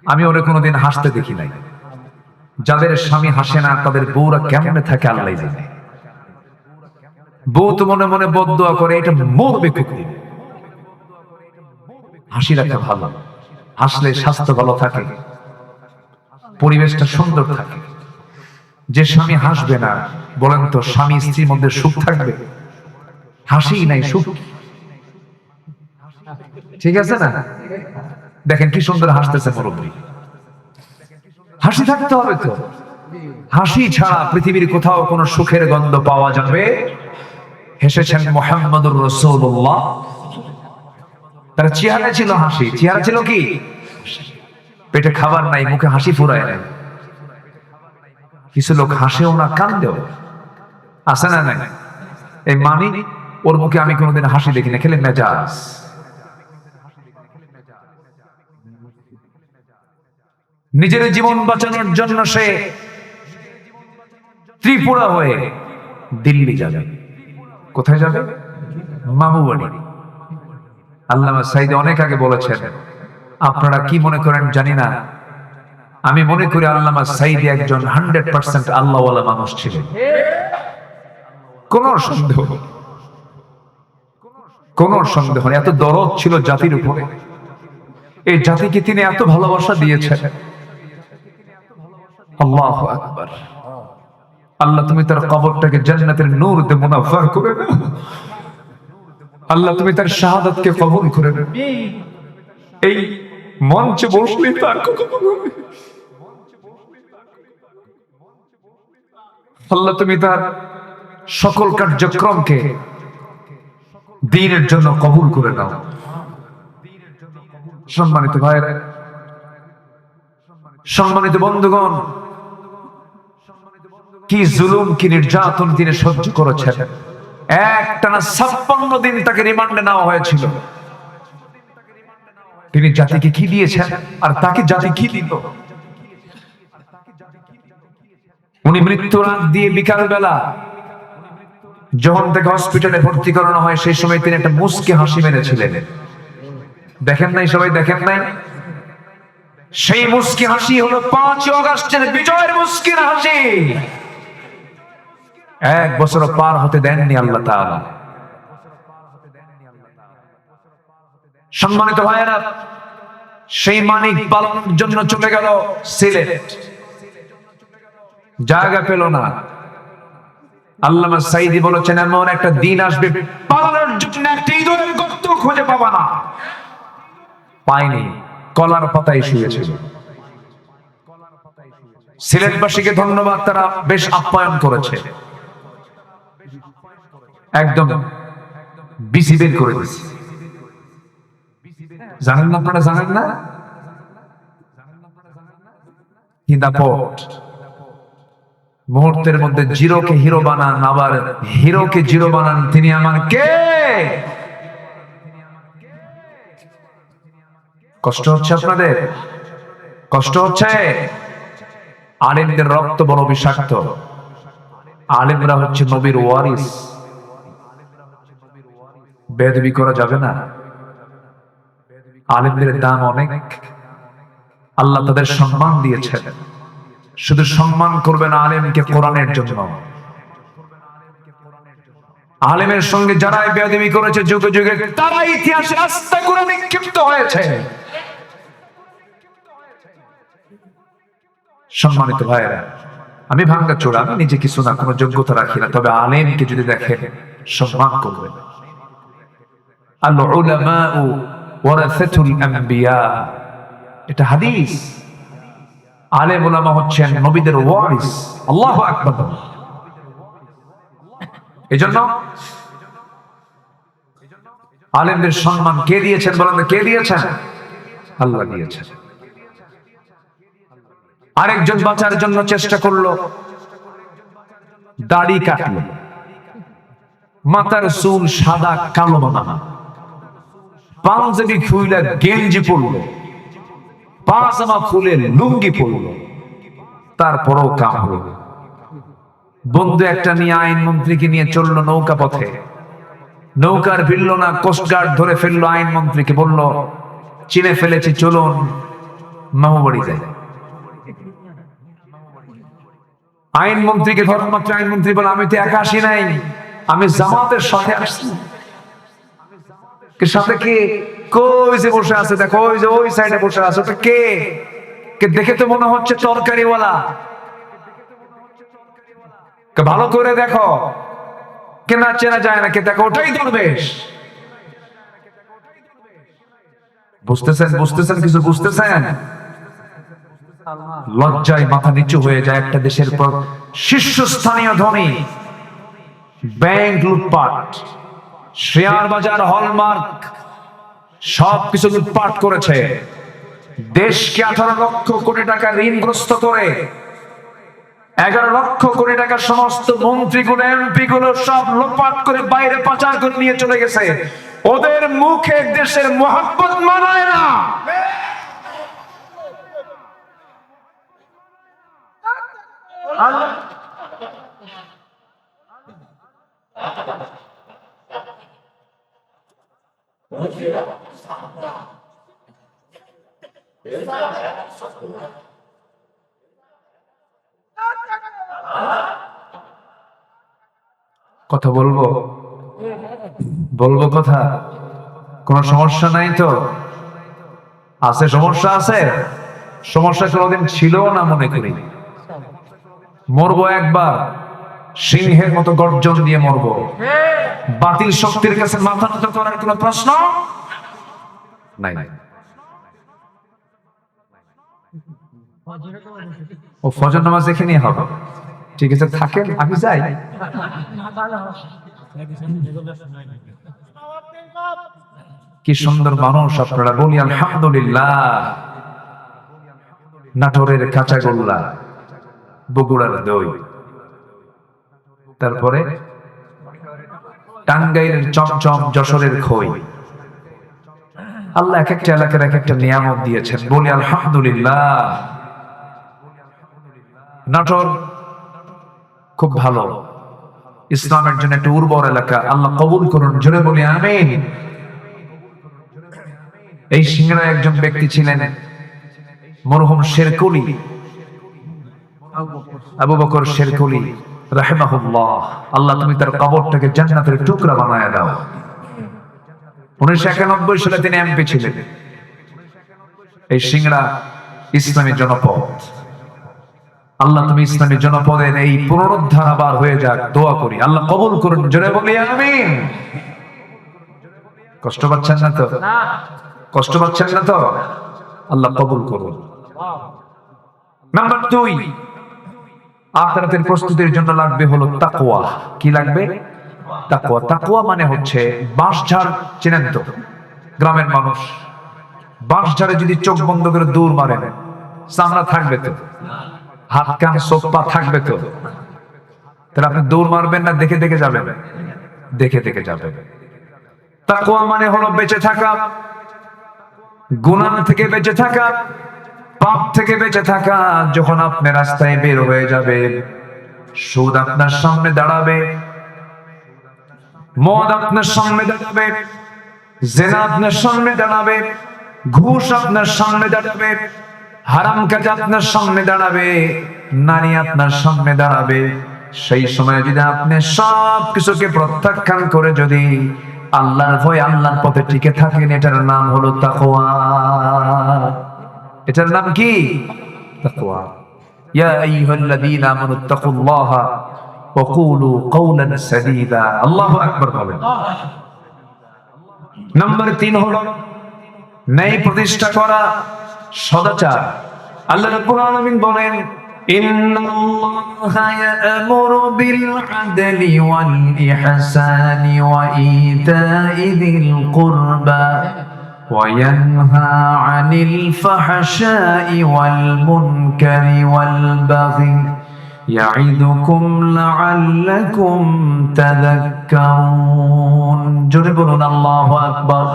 আমি ওরে কোনোদিন হাসতে দেখি নাই। যাদের স্বামী হাসে না তাদের বউরা কেমনে থাকে আল্লাহ জানে। বউ তো মনে মনে বদদোয়া করে, এটা মরবে কুকুর। হাসি রাখা ভালো, হাসলে স্বাস্থ্য ভালো থাকে, পরিবেশটা সুন্দর থাকে। যে স্বামী হাসবে না, বলেন তো স্বামী স্ত্রীর মধ্যে সুখ থাকবে? হাসি নাই, সুখ। ঠিক আছে না? দেখেন কি সুন্দর হাসতেছে মুরব্বী। হাসি থাকতে হবে তো। হাসি ছাড়া পৃথিবীর কোথাও কোনো সুখের গন্ধ পাওয়া যাবে? হেসেছেন মুহাম্মদুর রাসূলুল্লাহ। তার চেহারা ছিল হাসি। চেহারা ছিল কি? পেটে খাবার নাই, মুখে হাসি ফুরায় নাই। কিছু লোক হাসেও না, কান্দেও। আছে না নাই? এই মানি, ওর মুখে আমি কোনোদিন হাসি দেখি না, খেলে মেজাজ। নিজের জীবন বাঁচানোর জন্য সে ত্রিপুরা হয়ে দিল্লি যাবে। কোথায় যাবে? মামু বাড়ি। আল্লামা সাঈদী অনেক আগে বলেছেন, আপনারা কি মনে করেন জানি না, আমি মনে করি আল্লামা সাঈদী একজন 100% আল্লাহওয়ালা মানুষ ছিলেন। কোন সন্দেহ নেই। এত দরদ ছিল জাতির উপরে। এই জাতিকে তিনি এত ভালোবাসা দিয়েছেন। আল্লাহু আকবার। আল্লাহ তুমি তার কবরটাকে জান্নাতের নূর দিয়ে মুনাফফার করে দাও। আল্লাহ তুমি তার শাহাদাতকে কবুল করে নাও। এই মঞ্চে বসলে তার আল্লাহ তুমি তার সকল কার্যক্রমকে দ্বীনের জন্য কবুল করে নাও। সম্মানিত ভাইরা, সম্মানিত বন্ধুগণ, কি জুলুম, কি নির্যাতন তিনি সহ্য করেছেন। একটানা 56 দিন তাকে রিমান্ডে নেওয়া হয়েছিল। তিনি জাতিকে কি দিয়েছেন আর তাকে জাতি কি দিল? উনি মৃত্যুর আগ দিয়ে বিকাল বেলা যখন তাকে হসপিটালে ভর্তি করানো হয়, সেই সময় তিনি একটা মুচকি হাসি মেরেছিলেন। দেখেন নাই? সবাই দেখেন নাই? সেই মুচকি হাসি হলো 5 আগস্টের বিজয়ের মুচকি হাসি। 1 বছর পার হতে দেননি আল্লাহ তাআলা। সম্মানিত ভাইয়েরা, সেই মানিক পালানোর জন্য চলে গেল সিলেট, জায়গা পেল না। আল্লামা সাঈদী বলেছেন, এমন একটা দিন আসবে পালানোর জন্য একটা ইঁদুরের গর্ত খুঁজে পাবা না। পায়নি, কলার পাতায় শুয়েছিল। সিলেটবাসীকে ধন্যবাদ, তারা বেশ আপ্যায়ন করেছে। একদম বিসি বের করে দিয়েছে। জানেন না? আপনারা জানেন না? হিদাপট মুহূর্তের মধ্যে জিরোকে হিরো বানান, আবার হিরোকে জিরো বানান। তিনি আমার কে? কষ্ট হচ্ছে আপনাদের? কষ্ট হচ্ছে? আলেমদের রক্ত বড় বিষাক্ত। আলেমরা হচ্ছে নবীর ওয়ারিস। বেয়াদবি করা যাবে না। আলেমদের দাম অনেক, আল্লাহ তাদের সম্মান দিয়েছেন। শুধু সম্মান করবেন আলেমকে কোরআনের জন্য। আলেমের সঙ্গে যারাই বেয়াদবি করেছে যুগে যুগে, তারা ইতিহাসে আস্থা করে নিক্ষিপ্ত হয়েছে। সম্মানিত ভাইয়েরা, আমি ভাঙ্গা চোরা, আমি নিজে কিছু না, কোনো যোগ্যতা রাখি না, তবে আলেমকে যদি দেখেন সম্মান করবেন। আল উলামাউ ওয়ারাসাতুল আম্বিয়া, এটা হাদিস। আলেম উলামা হচ্ছেন নবীদের ওয়ারিস। আল্লাহু আকবার। এজন্য আলেমদের সম্মান কে দিয়েছেন বলেন? কে দিয়েছেন? আল্লাহ দিয়েছেন। আরেকজন বাঁচার জন্য চেষ্টা করলো, দাড়ি কাটলো, মাথার চুল সাদা কালো বানানো, পাঞ্জাবি খুইলা গেঞ্জি পরলো, পাজামা খুলে লুঙ্গি পরলো, তারপরেও কাম হলো। বন্ধু একটা নিয়ে আইনমন্ত্রীকে নিয়ে চললো নৌকা পথে, নৌকার ভিড়ল না, কোস্টগার্ড ধরে ফেললো আইনমন্ত্রীকে, বলল চিনে ফেলেছি, চলুন মামু বাড়ি যাই। আইনমন্ত্রীকে ধরার মাত্র আইনমন্ত্রী বলে, আমি তো একা আসি নাই, আমি জামাতের সাথে আসছি। সাথে কে? কই যে বসে আছে, দেখো ওই যে ওই সাইডে বসে আছে, ওটা কে? দেখে তো মনে হচ্ছে তরকারিওয়ালা। ভালো করে দেখো, কেনা চেনা যায় না, কে দেখো ওটাই দরবেশ। বুঝতেছেন? বুঝতেছেন? কিছু বুঝতেছেন? লজ্জায় মাথা নিচু হয়ে যায়। একটা দেশের পর শীর্ষস্থানীয় ধনী ব্যাংক লুটপাট, শেয়ার বাজার, হলমার্ক সবকিছু লুটপাট করেছে। দেশকে 18 লক্ষ কোটি টাকা ঋণগ্রস্ত করে 11 লক্ষ কোটি টাকা সমস্ত মন্ত্রীগুলো, এমপি গুলো সব লুটপাট করে বাইরে পাচার করে নিয়ে চলে গেছে। ওদের মুখে দেশের মোহাব্বত মানায় না। কথা বলবো? বলবো কথা? কোন সমস্যা নাই তো? আছে সমস্যা? আছে সমস্যা। কোনদিন ছিল না মনে করি। মরবো একবার, সিংহের মতো গর্জন দিয়ে মরবো। বাতিল শক্তির কাছে মাথা নত করার কোন প্রশ্ন নাই। ও ফজর নামাজ এখানে হবে, ঠিক আছে, থাকেন, আমি যাই। কি সুন্দর মানুষ আপনারা, বলি আলহামদুলিল্লাহ। নাটোরের কাঁচাগোল্লা, বগুড়ার দই, তারপরে টাঙ্গাইলের চমচম, যশোরের খই। আল্লাহ এক একটা এলাকার এক একটা নিয়ামত দিয়েছেন, বলি আলহামদুলিল্লাহ। নাটোর খুব ভালো, ইসলামের জন্য একটা উর্বর এলাকা। আল্লাহ কবুল করুন, জোরে বলি আমিন। এই সিংড়ায় একজন ব্যক্তি ছিলেন মরহুম শেরকুলি, আবু বকর শেরকুলি রাহিমাহুল্লাহ। আল্লাহ তুমি তার কবরটাকে জান্নাতের টুকরা বানায় দাও। 1991 সালে তিনি এমপি ছিলেন। এই সিংড়া ইসলামী জনপদ। আল্লাহ তুমি ইসলামী জনপদের এই পুনরুদ্ধার আবার হয়ে যাক, দোয়া করি। আল্লাহ কবুল করুন, জোরে বলি আমিন। কষ্ট পাচ্ছেন না তো? কষ্ট পাচ্ছেন না তো? আল্লাহ কবুল করুন। নাম্বার 2, আখিরাতের প্রস্তুতির জন্য লাগবে হলো তাকওয়া। কি লাগবে? তাকওয়া। তাকওয়া মানে হচ্ছে বাঁশঝাড়। চেনেন তো? গ্রামের মানুষ বাঁশঝাড়ে যদি চোখ বন্ধ করে দৌড় মারেন, চামড়া থাকবে তো? হাত কান চোখ পা থাকবে তো? তাহলে আপনি দৌড় মারবেন না দেখে দেখে যাবেন? দেখে দেখে যাবেন। তাকওয়া মানে হলো বেঁচে থাকা, গুনাহ থেকে বেঁচে থাকা, পাপ থেকে বেঁচে থাকা। যখন আপনি রাস্তায় বের হয়ে যাবে, সুদ আপনার সামনে দাঁড়াবে, মদ আপনার সামনে দাঁড়াবে, জিনা আপনার সামনে দাঁড়াবে, ঘুষ আপনার সামনে দাঁড়াবে, হারাম কাজ আপনার সামনে দাঁড়াবে, নারী আপনার সামনে দাঁড়াবে। সেই সময় যদি আপনি সব কিছুকে প্রত্যাখ্যান করে যদি আল্লাহর ভয়, আল্লাহর পথে টিকে থাকেন, এটার নাম হলো তাকওয়া। এটার নাম কি? তাকওয়া। ইয়া আইয়ুহাল্লাযীনা আমানুত্তাকুল্লাহা ওয়া কুলু কাওলান সাদীদা। আল্লাহু আকবার বলেন। নাম্বার 3 হলো ন্যায় প্রতিষ্ঠা করা, সদাচার। আল্লাহ রাব্বুল আলামিন বলেন, ইন্নাল্লাহা ইয়া'মুরু বিল আদলি ওয়াল ইহসানি ওয়া ইতা'i যিল কুরবা ওয়া ইয়ানহা আনিল ফাহশাই ওয়াল মুনকারি ওয়াল বাগি ইয়া'iদুকুম লা'আল্লাকুম তাযাক্কারুন। জোরে বলুন আল্লাহু আকবার।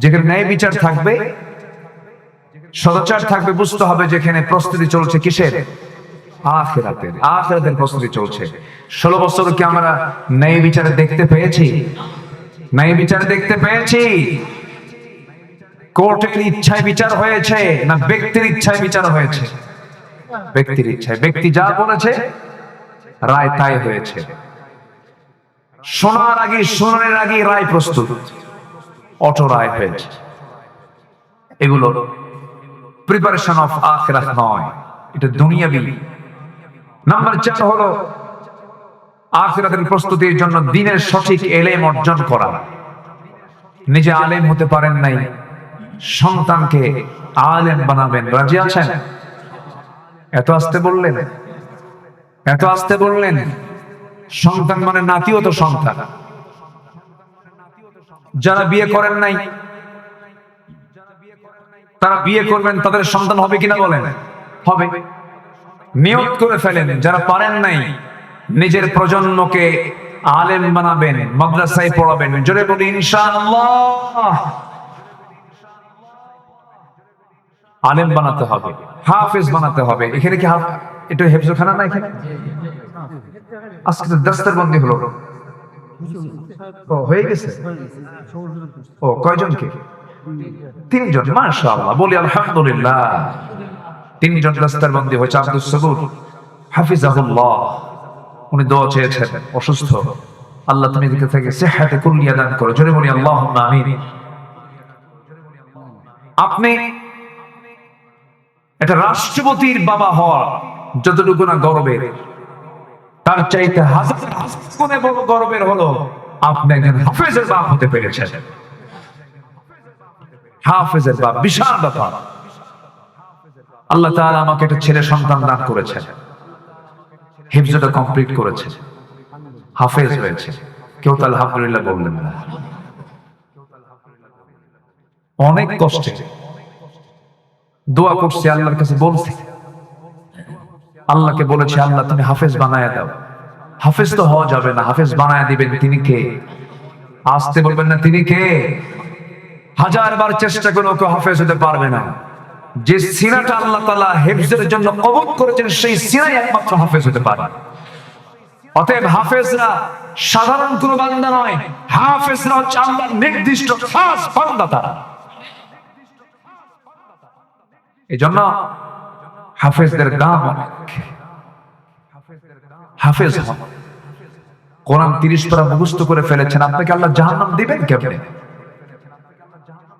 যেখানে ন্যায় বিচার থাকবে, সদাচার থাকবে, বুঝতে হবে যেখানে প্রস্তুতি চলছে কিসের? আখিরাতের। আখিরাতের প্রস্তুতি চলছে। 16 বছর কি আমরা ন্যায় বিচারে দেখতে পেয়েছি? ন্যায় বিচার দেখতে পেয়েছি? কোর্টের ইচ্ছায় বিচার হয়েছে না ব্যক্তির ইচ্ছায় বিচার হয়েছে? ব্যক্তির ইচ্ছায়। ব্যক্তি যা বলেছে রায় তাই হয়েছে। শোনার আগে, শুনানির আগে রায় প্রস্তুত, অটো রায় হয়েছে। এগুলো প্রিপারেশন অফ আখিরাত নয়, এটা দুনিয়াবি। নাম্বার 4 হলো আখিরাতের প্রস্তুতির জন্য দ্বীনের সঠিক ইলম অর্জন করা। নিজে আলেম হতে পারেন নাই, সন্তানকে আলেম বানাবেন, রাজি আছেন? এত আস্তে বললেন, এত আস্তে বললেন। সন্তান মানে নাতিও তো সন্তান। যারা বিয়ে করেন নাই তারা বিয়ে করবেন, তাদের সন্তান হবে কিনা বলেন? হবে। নিয়ত করে ফেলেন। যারা পারেন নাই নিজের প্রজন্মকে আলেম বানাবেন, মাদ্রাসায় পড়াবেন। জোরে বলি ইনশাআল্লাহ। আলেম বানাতে হবে, হাফেজ বানাতে হবে। এখানে কি এটা হেফজখানা না? এখানে আজকে তো দস্তরবন্দি হলো। ও হয়ে গেছে। ও কয়জনকে? 3 জন। মাশাআল্লাহ, বলি আলহামদুলিল্লাহ। 3 জন দস্তরবন্দি হয়েছে। আব্দুস সবুর হাফিজাহুল্লাহ, উনি দোয়া চেয়েছেন, অসুস্থ। আল্লাহ তুমি দিকে থেকে সিহহাতে কুল্লিয়া দান করো। জোরে বলি আল্লাহুম্মা আমিন। আপনি এটা রাষ্ট্রপতির বাবা হওয়া যতটুকু না গর্বের, তার চাইতে হাজার গুণে বড় গর্বের হলো আপনি একজন হাফেজের বাপ হতে পেরেছেন। হাফেজের বাপ বিশাল ব্যাপার। আল্লাহ তাআলা আমাকে একটা ছেলে সন্তান দান করেছেন, হিফজটা কমপ্লিট করেছে, হাফেজ হয়েছে। কেউ তো আলহামদুলিল্লাহ বললেন না। অনেক কষ্টে দোয়া করছি, আল্লাহর কাছে বলছি, আল্লাহকে বলেছি আল্লাহ তুমি হাফেজ বানায়া দাও। হাফেজ তো হওয়া যাবে না, হাফেজ বানায়া দিবেন তিনি কে? আসতে বলবেন না তিনি কে? 1000 বার চেষ্টা করেও কেউ হাফেজ হতে পারবে না। যে সিনাটা আল্লাহ তাআলা হিফজের জন্য কবুল করেছেন, সেই সিনাই একমাত্র হাফেজ হতে পারে। অতএব হাফেজরা সাধারণ কোনো বান্দা নয়, হাফেজরা হচ্ছে আল্লাহর নির্দিষ্ট খাস বান্দা। তারা এজন্য হাফেজদের দাম অনেক। হাফেজ কোরআন 30 পারা মুখস্থ করে ফেলেছেন, আপনাকে আল্লাহ জাহান্নাম দিবেন কেমনে?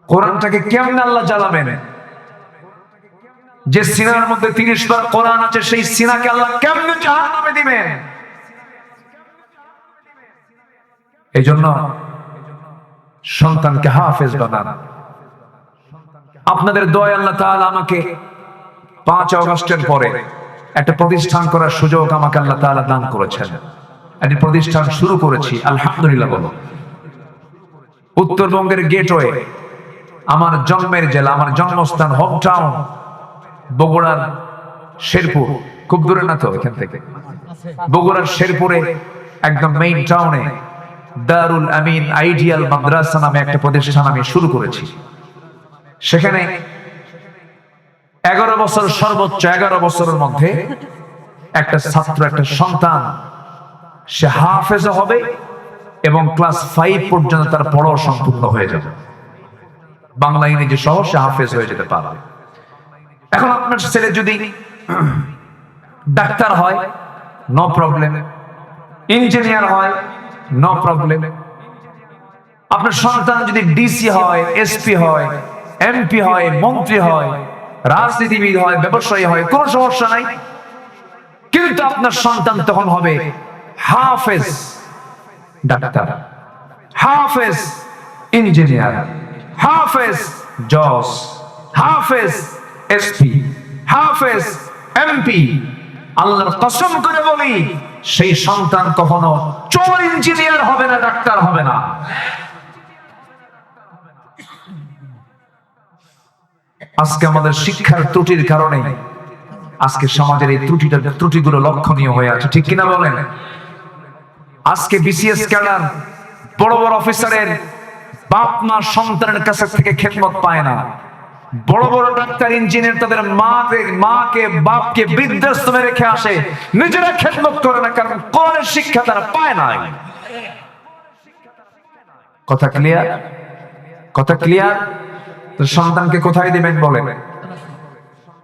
কোরআনটাকে কেমনে আল্লাহ জ্বালাবেন? যে সিনার মধ্যে 30 পারা কোরআন আছে, সেই সিনাকে আল্লাহ কেমনে জাহান্নামে দিবেন? এজন্য সন্তানকে হাফেজ বানান। আপনাদের দোয়ায় আল্লাহ তাআলা আমাকে 5 আগস্টের পরে একটা প্রতিষ্ঠান করার সুযোগ আমাকে আল্লাহ তাআলা দান করেছেন। একটি প্রতিষ্ঠান শুরু করেছি, আলহামদুলিল্লাহ বলো। উত্তরবঙ্গের গেটওয়ে, আমার জন্মের জেলা, আমার জন্মস্থান, হোম টাউন বগুড়ার শেরপুর। খুব দূরে না তো এখান থেকে। বগুড়ার শেরপুরে একদম মেইন টাউনে দারুল আমিন আইডিয়াল মাদ্রাসা নামে একটা প্রতিষ্ঠান আমি শুরু করেছি। সেখানে 11 বছর, সর্বোচ্চ 11 বছরের মধ্যে একটা ছাত্র, একটা সন্তান সে হাফেজ হবে এবং ক্লাস 5 পর্যন্ত তার পড়াও সম্পূর্ণ হয়ে যাবে। বাংলা ইংরেজি সহ সে হাফেজ হয়ে যেতে পারবে। এখন আপনার ছেলে যদি ডাক্তার হয়, নো প্রবলেম। ইঞ্জিনিয়ার হয়, নো প্রবলেম। আপনার সন্তান যদি ডিসি হয়, এসপি হয়, এমপি হয়, মন্ত্রী হয়, রাজনীতিবিদ হয়, ব্যবসায়ী হয়, কোনো সমস্যা নাই। কিন্তু আপনার সন্তান তখন হবে হাফেজ ডাক্তার, হাফেজ ইঞ্জিনিয়ার, হাফেজ জজ, হাফেজ এসপি, হাফেজ এমপি। আল্লাহর কসম করে বলি, সেই সন্তান কখনো চোর ইঞ্জিনিয়ার হবে না, ডাক্তার হবে না। আজকে আমাদের শিক্ষার ত্রুটির কারণে আজকে সমাজের এই ত্রুটিগুলো লক্ষণীয় হয়ে আছে, ঠিক কিনা বলেন? আজকে বিসিএস ক্যাডার, বড় বড় অফিসারের বাপ মা সন্তানের কাছে থেকে খেদমত পায় না। বড় বড় ডাক্তার ইঞ্জিনিয়ার তাদের মাকে বাপকে বৃদ্ধাশ্রমে রেখে আসে, নিজেরা খেদমত করে না, কারণ কোরআনের শিক্ষা তারা পায় না। কথা ক্লিয়ার? কথা ক্লিয়ার? তো সন্তানকে কোথায় দিবেন বলেন?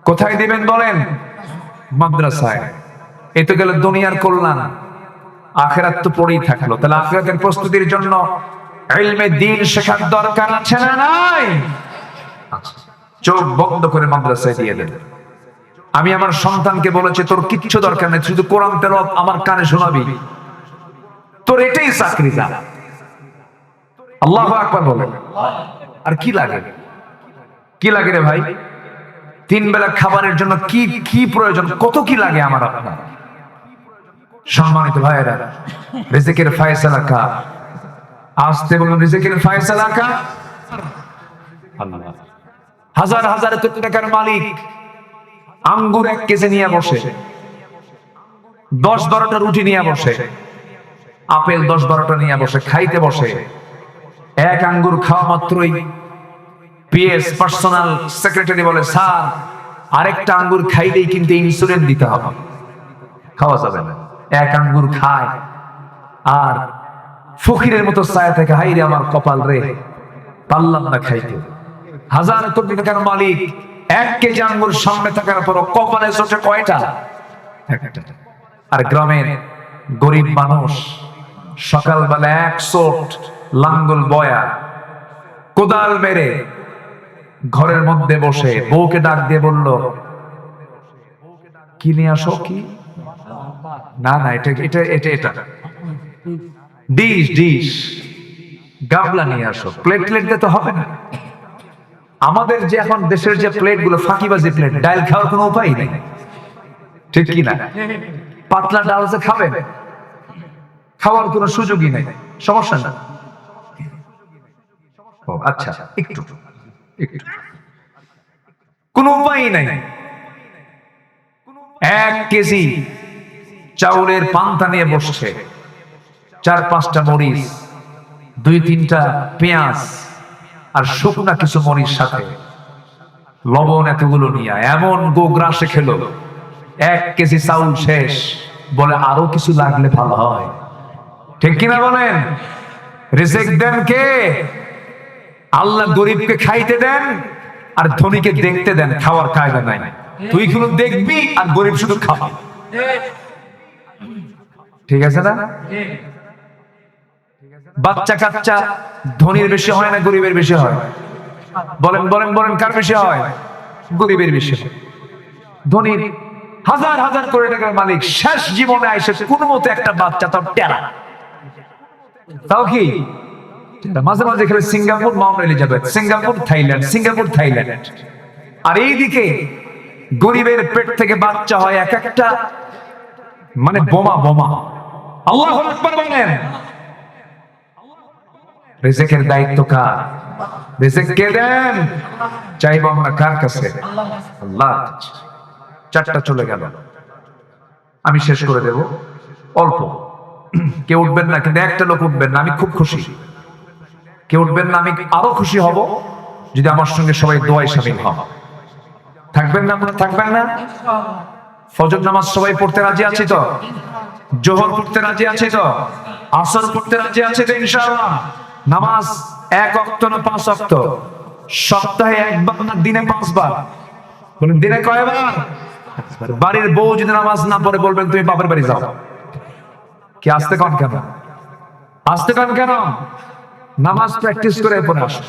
কোথায় দিবেন বলেন? মাদ্রাসায়। এই তো গেল দুনিয়ার কল্যাণ, আখিরাত তো পড়েই থাকলো। তাহলে আখিরাতের প্রস্তুতির জন্য ইলমে দ্বীন শেখার দরকার আছে না নাই? চোখ বন্ধ করে মাদ্রাসায় দিয়ে দেন। আমি আমার সন্তানকে বলেছি, তোর কিচ্ছু দরকার নেই, শুধু কোরআন তেলাওয়াত আমার কানে শোনাবি, তোর এটাই চাকরি। যা, আল্লাহু আকবার বলেন। আর কি লাগে? কি লাগে রে ভাই? তিন বেলা খাবারের জন্য কি কি প্রয়োজন, কত কি লাগে আমার আপনার? সম্মানিত ভাইয়েরা, রিজিকের ফয়সালা কার? আসতে বলুন, রিজিকের ফয়সালা কার? আল্লাহ। হাজার হাজার কোটি টাকার মালিক আঙ্গুর 1 কেজি নিয়ে বসে, 10-12টা রুটি নিয়ে বসে, আপেল 10-12টা নিয়ে বসে, খাইতে বসে। এক আঙ্গুর খাওয়া মাত্রই পিএস পার্সোনাল সেক্রেটারি বলে, স্যার আরেকটা আঙ্গুর খাইলেই কিন্তু ইনসুলিন দিতে হবে, খাওয়া যাবে না। এক আঙ্গুর খায় আর ফকিরের মতো ছায়া থেকে, হাই রে আমার কপাল রে, পারলাম না খাইতে। হাজার কোটি টাকার মালিক 1 কেজি আঙ্গুর সামনে থাকার পর কপালে চোটে কয়টা? একটা। আর গ্রামের গরিব মানুষ সকালবেলা 1 চোট লাঙ্গল বয়া কোদাল মেরে ঘরের মধ্যে বসে বউকে ডাক দিয়ে বলল, কি নিয়ে আসো? কি না না, এটা এটা এটা এটা ডিশ গাবলা নিয়ে আসো। প্লেট দিয়ে তো হবে না। আমাদের যে এখন দেশের যে প্লেট গুলো ফাঁকিবাজি প্লেট, ডাল খাওয়ার কোনো উপায় নেই, ঠিক কি না? পাতলা ডাল যে খাবেন, খাওয়ার কোনো সুযোগই নেই, সমস্যা না। আচ্ছা, একটু কোনো উপায় নাই। 1 কেজি চাউলের পান্তা নিয়ে বসছে, 4-5টা মরিচ, 2-3টা পেঁয়াজ আর শুকনা কিছু মরিচ সাথে লবণ, এতগুলো নিয়ে এমন গোগ্রাসে খেলো। 1 কেজি চাউল শেষ, বলে আরো কিছু লাগলে ভালো হয়, ঠিক কিনা বলেন? রিজিক দেন কে? আল্লাহ। গরিবকে খাইতে দেন আর ধনীকে দেখতে দেন, খাওয়ার কায়দা নাই। তুই শুধু দেখবি আর গরিব শুধু খাবি, ঠিক আছে না? বাচ্চা কাচ্চা ধনীর বেশি হয় না গরিবের বেশি হয়? বলেন বলেন বলেন, কার বেশি হয়? গরিবের বেশি হয়। ধনীর হাজার হাজার কোটি টাকার মালিক শেষ জীবনে আইসে কোনো মতে একটা বাচ্চা, তাও টেরা, তাও কি মাঝে মাঝে খেলে Singapore, Mount Elizabeth, Singapore Thailand, Singapore Thailand. আর এইদিকে গরিবের পেট থেকে বাচ্চা হয় এক একটা মানে বোমা বোমা। আল্লাহু আকবার বলেন। রিজিকের দায়িত্ব কার? রিজিক কে দেন? চাইবো আমরা কার কাছে? আল্লাহ। 4টা চলে গেল, আমি শেষ করে দেব অল্প। কেউ উঠবেন না, কিন্তু একটা লোক উঠবেন না, আমি খুব খুশি। কেউ উঠবেন না, আমি আরো খুশি হব যদি আমার সঙ্গে সবাই দোয়ায় শামিল হন। থাকবেন না? আপনারা থাকবেন না? ফজর নামাজ সবাই পড়তে রাজি আছি তো? জোহর পড়তে রাজি আছি তো? আসর পড়তে রাজি আছে তো ইনশাআল্লাহ? নামাজ 1 ওয়াক্ত না 5 ওয়াক্ত? সপ্তাহে একবার না দিনে 5 বার? বলেন দিনে কয়বার? বাড়ির বউ যদি নামাজ না পড়ে বলবেন তুমি বাপের বাড়ি যাও। কি আসতে কন কেন? আসতে কন কেন? নামাজ প্র্যাকটিস করে পড়ে আসো।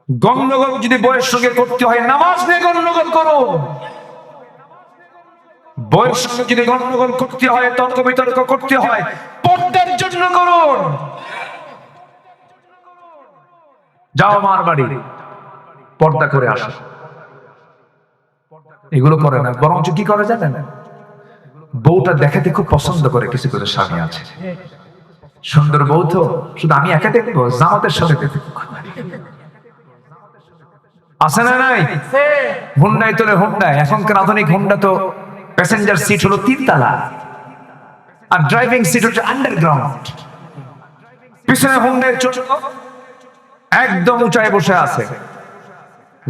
গন্ডগোল যদি বউয়ের সঙ্গে করতে হয় নামাজ নিয়ে গন্ডগোল করো। বউয়ের সঙ্গে যদি গন্ডগোল করতে হয়, তর্ক বিতর্ক করতে হয়, পর্দার জন্য করুন। যাও মার বাড়ি, পর্দা করে আসো। এগুলো করে না, বরঞ্চ কি করে জানেন? বউটা দেখাতে খুব পছন্দ করে কিছু কিছু স্বামী আছে। সুন্দর বউ তো শুধু আমি একা দেখবো, জামাতের সাথে আছে না নাই? হুন্ডায় তোলে হুন্ডায়। এখনকার আধুনিক হুন্ডা তো প্যাসেঞ্জার সিট হলো 3 তলা আর ড্রাইভিং সিট হচ্ছে আন্ডারগ্রাউন্ড। পিছনে হুন্ডায় চলে একদম উঁচায় বসে আছে।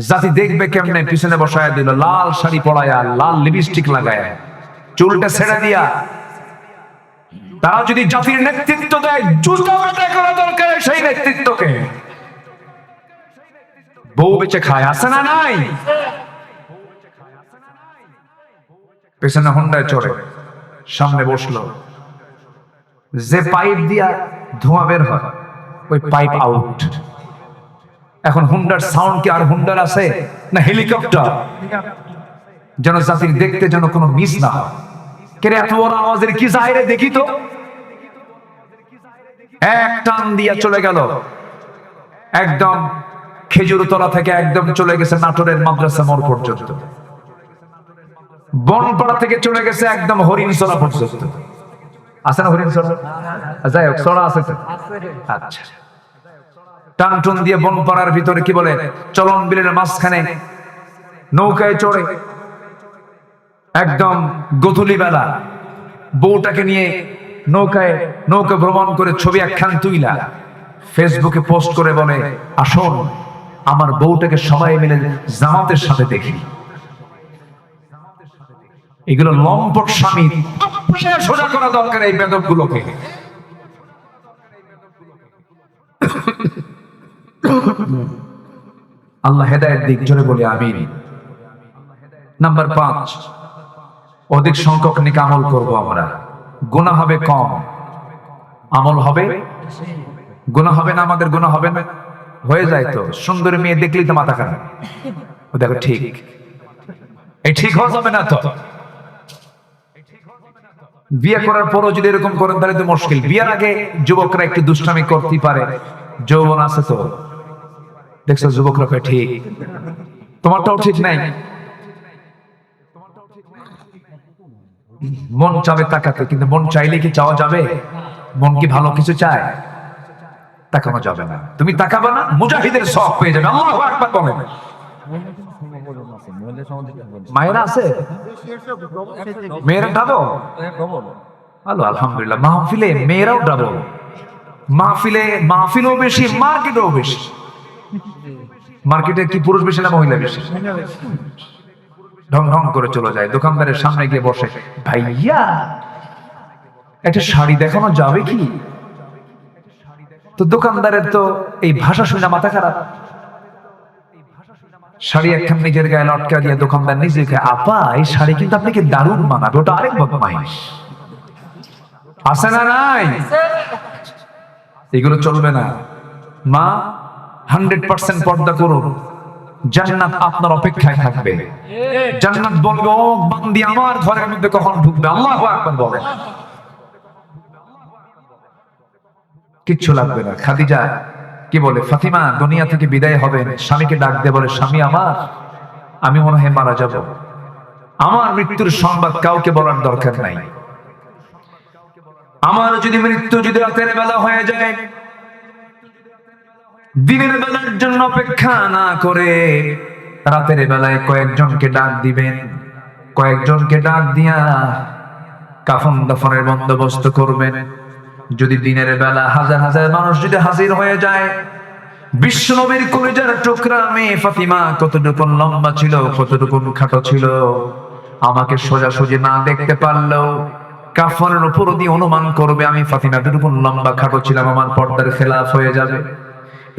জাতি দেখবে কেমনে? পিছনে বসায় দিল, লাল শাড়ি পরায়া, লাল লিপস্টিক লাগায়, চুলটা ছেড়ে দিয়া। তারা যদি জাতির নেতৃত্ব দেয়, জুতা কাটা করা দরকার সেই নেতৃত্বকে। বউ বেঁচে খায়, আছে না নাই? পেছনে হুন্ডায় চড়ে, সামনে বসলো। যে পাইপ দিয়া ধোঁয়া বের হয়, ওই পাইপ আউট। এখন হুন্ডার সাউন্ড কি আর হুন্ডার আছে না হেলিকপ্টার? যেন জাতির দেখতে যেন কোনো মিস না হয়। কে এত বড় আওয়াজের কি জাহিরে দেখি তো। এক টান দিয়া চলে গেল, একদম খেজুরতলা থেকে একদম চলে গেছে নাটোরের মাদ্রাসা মোড় পর্যন্ত। বনপাড়া থেকে চলে গেছে একদম হরিণছড়া পর্যন্ত। আছে না হরিণছড়া? যাই হোক, ছড়া আছে তো। আচ্ছা, টান টুন দিয়ে বনপাড়ার ভিতরে কি বলে চলন বিলের মাঝখানে নৌকায় চড়ে একদম গোধূলি বেলা বউটাকে নিয়ে নৌকা ভ্রমণ করে ছবি একখান তুইলা ফেসবুকে পোস্ট করে বলে, আসুন আমার বউটাকে সবাই মিলে জামাতের সাথে দেখি। এগুলো লম্পট স্বামী, সোজা করা দরকার এই বেদবগুলোকে। আল্লাহ হেদায়েত দিক, জোরে বলি আমিন। নাম্বার 5, অধিক সংখ্যক নেক আমল করব আমরা। গুনাহ হবে কম, আমল হবে। গুনাহ হবে না? আমাদের গুনাহ হবে না? হয়ে যায় তো। সুন্দর মেয়ে দেখলেই তো মাথা খারাপ। দেখো ঠিক, এই ঠিক হয়ে যাবে না তো। বিয়ে করার পরও যদি এরকম করেন তাহলে তো মুশকিল। বিয়ের আগে যুবকরা একটু দুষ্টামি করতে পারে, যৌবন আছে তো। দেখছো যুবকরা ঠিক, তোমারটাও ঠিক নাই। মন চাবে তাকাতে, কিন্তু মন চাইলে কি চাওয়া যাবে? মন কি ভালো কিছু চায়? তাকানো যাবে না। তুমি তাকাবে না, মুজাহিদের সওয়াব পেয়ে যাবে। আল্লাহু আকবার বলেন। মায়েরা আছে? মেয়েরা ডাবল? ভালো, আলহামদুলিল্লাহ। মাহফিলে মেয়েরাও ডাবল। মাহফিলও বেশি, মার্কেটও বেশি। মার্কেটে কি পুরুষ বেশি না মহিলা বেশি? ঢং ঢং করে চলে যায়, দোকানদারের সামনে গিয়ে বসে, ভাইয়া একটা শাড়ি দেখানো যাবে কি? তো দোকানদারের তো এই ভাষা শুনে মাথা খারাপ। শাড়ি একখান নিজের গায়ে লটকা দিয়ে দোকানদার নিজেকে, আপা এই শাড়ি কিন্তু আপনাকে দারুণ মানাবে। ওটা আরেক বদমাইশ। আছে না নাই? এগুলো চলবে না। মা 100% পর্দা করুন, জান্নাত আপনার অপেক্ষায় থাকবে। জান্নাত বলবে, ও বান্দি আমার ঘরের মধ্যে কখন ঢুকবে? আল্লাহু আকবার বলেন। কিচ্ছু লাগবে না। খাদিজা কি বলে, ফাতিমা দুনিয়া থেকে বিদায় হবেন, স্বামীকে ডাক দিয়ে বলে, স্বামী আমার, আমি মনে হয় মারা যাব। আমার মৃত্যুর সংবাদ কাউকে বলার দরকার নাই। আমার যদি মৃত্যু যদি রাতের বেলা হয়ে যায়, দিনের বেলার জন্য অপেক্ষা না করে রাতের বেলায় কয়েকজনকে ডাক দিবেন। কয়েকজনকে ডাক দিয়া কাফন দাফনের বন্দোবস্ত করবেন। যদি দিনের বেলা হাজার হাজার মানুষ যদি হাজির হয়ে যায়, বিশ্ব নবীর কলিজার টুকরা মেয়ে ফাতিমা কতটুকু লম্বা ছিল, কতটুকু খাটো ছিল, আমাকে সোজাসুজি না দেখতে পারলেও কাফনের উপর দিয়ে অনুমান করবে আমি ফাতিমা যতটুকু লম্বা খাটো ছিলাম, আমার পর্দার খেলাফ হয়ে যাবে।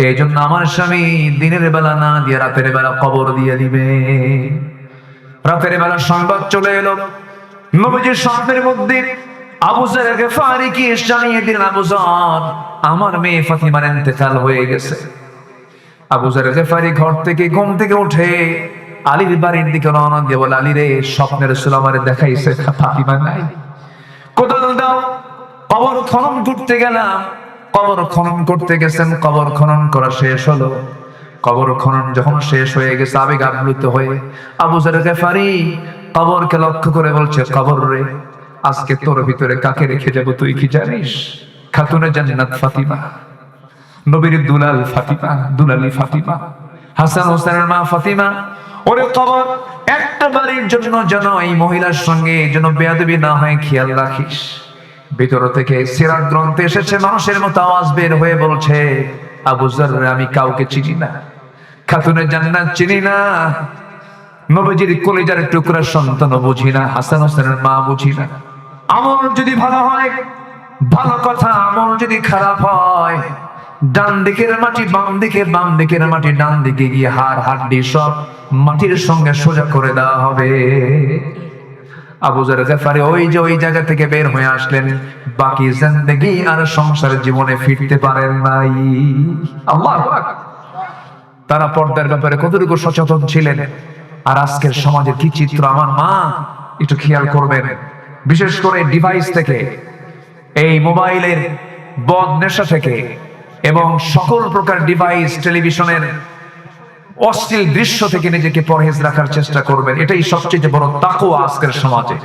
এই জন্য আমার স্বামী দিনের বেলা না দিয়ে রাতের বেলা কবর দিয়ে দিবে। রাতের বেলা সংবাদ চলে এলো, নবীজির স্বপ্নের মধ্যে আবু যর গিফারি কি জানিয়ে দিলেন, আবু যর, আমার মেয়ে ফাতিমার ইন্তেকাল হয়ে গেছে। আবু যর গিফারি ঘর থেকে ঘুম থেকে উঠে আলীর বাড়ির দিকে রওনা দিয়ে বলে, আলী রে, স্বপ্নের রাসূল আমারে দেখাইছে ফাতিমা নাই, কোদাল দাও। কবর খনন করতে গেলাম। কবর খনন করতে গেছেন, কবর খনন করা শেষ হলো। কবর খনন যখন শেষ হয়ে গেছে, আবেগ আপ্লুত হয়ে আবু যর গিফারি কবরকে লক্ষ্য করে বলছে, কবর রে, আজকে তোর ভিতরে কাকে রেখে যাব তুই কি জানিস? খাতুনে জান্নাত ফাতিমা, নবীর দুলাল ফাতিমা, দুলালি ফাতিমা, হাসান হোসেনের মা ফাতিমা। ওরে কবর, একটা বাড়ির জন্য যেন এই মহিলার সঙ্গে যেন বেয়াদবি না হয় খেয়াল রাখিস। ভিতর থেকে সিরাত গ্রন্থে এসেছে, মানুষের মতো আওয়াজ বের হয়ে বলছে, আবু যর, আমি কাউকে চিনি না, খাতুনে জান্নাত চিনি না, নবীজির কলিজার টুকরা সন্তান বুঝি না, হাসান হোসেনের মা বুঝি না। আমল যদি ভালো হয় ভালো কথা, আমল যদি খারাপ হয়, ডান দিকের মাটি বাম দিকে, বাম দিকের মাটি ডান দিকে গিয়ে হাড় হাড্ডি সব মাটির সঙ্গে সোজা করে দেওয়া হবে। আবু যর গিফারি ওই জায়গা থেকে বের হয়ে আসলেন, বাকি জিন্দেগি আর সংসার জীবনে ফিরতে পারেন নাই। আল্লাহু আকবার। তারা পর্দার ব্যাপারে কতটুকু সচেতন ছিলেন, আর আজকের সমাজের কি চিত্র আমার মা একটু খেয়াল করবেন। বিশেষ করে ডিভাইস থেকে, এই মোবাইলের বদ নেশা থেকে এবং সকল প্রকার ডিভাইস, টেলিভিশনের অশ্লীল দৃশ্য থেকে নিজেকে পরহেজ রাখার চেষ্টা করবেন। এটাই সবচেয়ে বড় তাকওয়া আজকের সমাজে।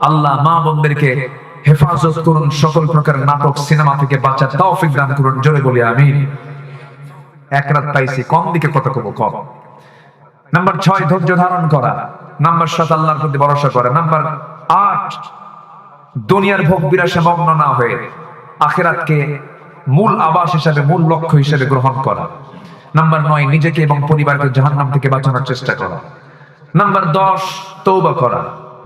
আল্লাহ মা বোনদেরকে হেফাজত করুন, সকল প্রকার নাটক সিনেমা থেকে বাঁচার তৌফিক দান করুন। জোরে বলি আমিন। এক রাত পাইছি, কম দিকে কত কম। নাম্বার 6, ধৈর্য ধারণ করা। নাম্বার 7, আল্লাহর প্রতি ভরসা করা। নাম্বার 8, দুনিয়ার ভোগ বিলাসে মগ্ন না হয়ে আখিরাতকে মূল আবাস হিসেবে, মূল লক্ষ্য হিসেবে গ্রহণ করা। নাম্বার 9, নিজেকে এবং পরিবারকে জাহান্নাম থেকে বাঁচানোর চেষ্টা করা। নাম্বার 10, তওবা করা।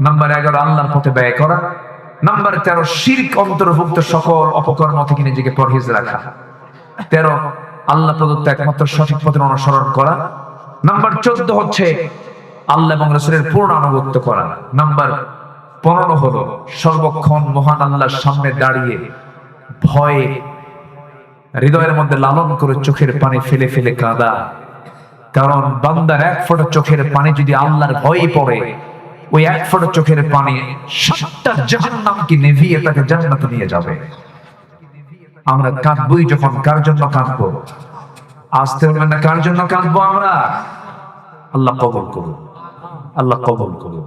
নাম্বার 11, আল্লাহর পথে ব্যয় করা। নাম্বার 13, শিরক অন্তর্ভুক্ত সকল অপকর্ম থেকে নিজেকে পরহেজ রাখা। 13, আল্লাহ প্রদত্ত একমাত্র সঠিক পথের অনুসরণ করা। নাম্বার 14 হচ্ছে আল্লাহ এবং রাসূলের পূর্ণ আনুগত্য করা। নাম্বার 15 হলো সর্বক্ষণ মহান আল্লাহর সামনে দাঁড়িয়ে ভয়ে হৃদয়ের মধ্যে লালন করে চোখের পানি ফেলে ফেলে কাঁদা। কারণ বান্দার এক ফোঁটা চোখের পানি যদি আল্লাহর ভয়ে পড়ে, ওই এক ফোঁটা চোখের পানি 7টা জাহান্নামকে নিভিয়ে তাকে জান্নাতে নিয়ে যাবে। আমরা কাঁদবই যখন, কার জন্য কাঁদবো? আসতে বলবেন না, কার জন্য কাঁদবো আমরা? আল্লাহ কবুল করুন, আল্লাহ কবুল করুন।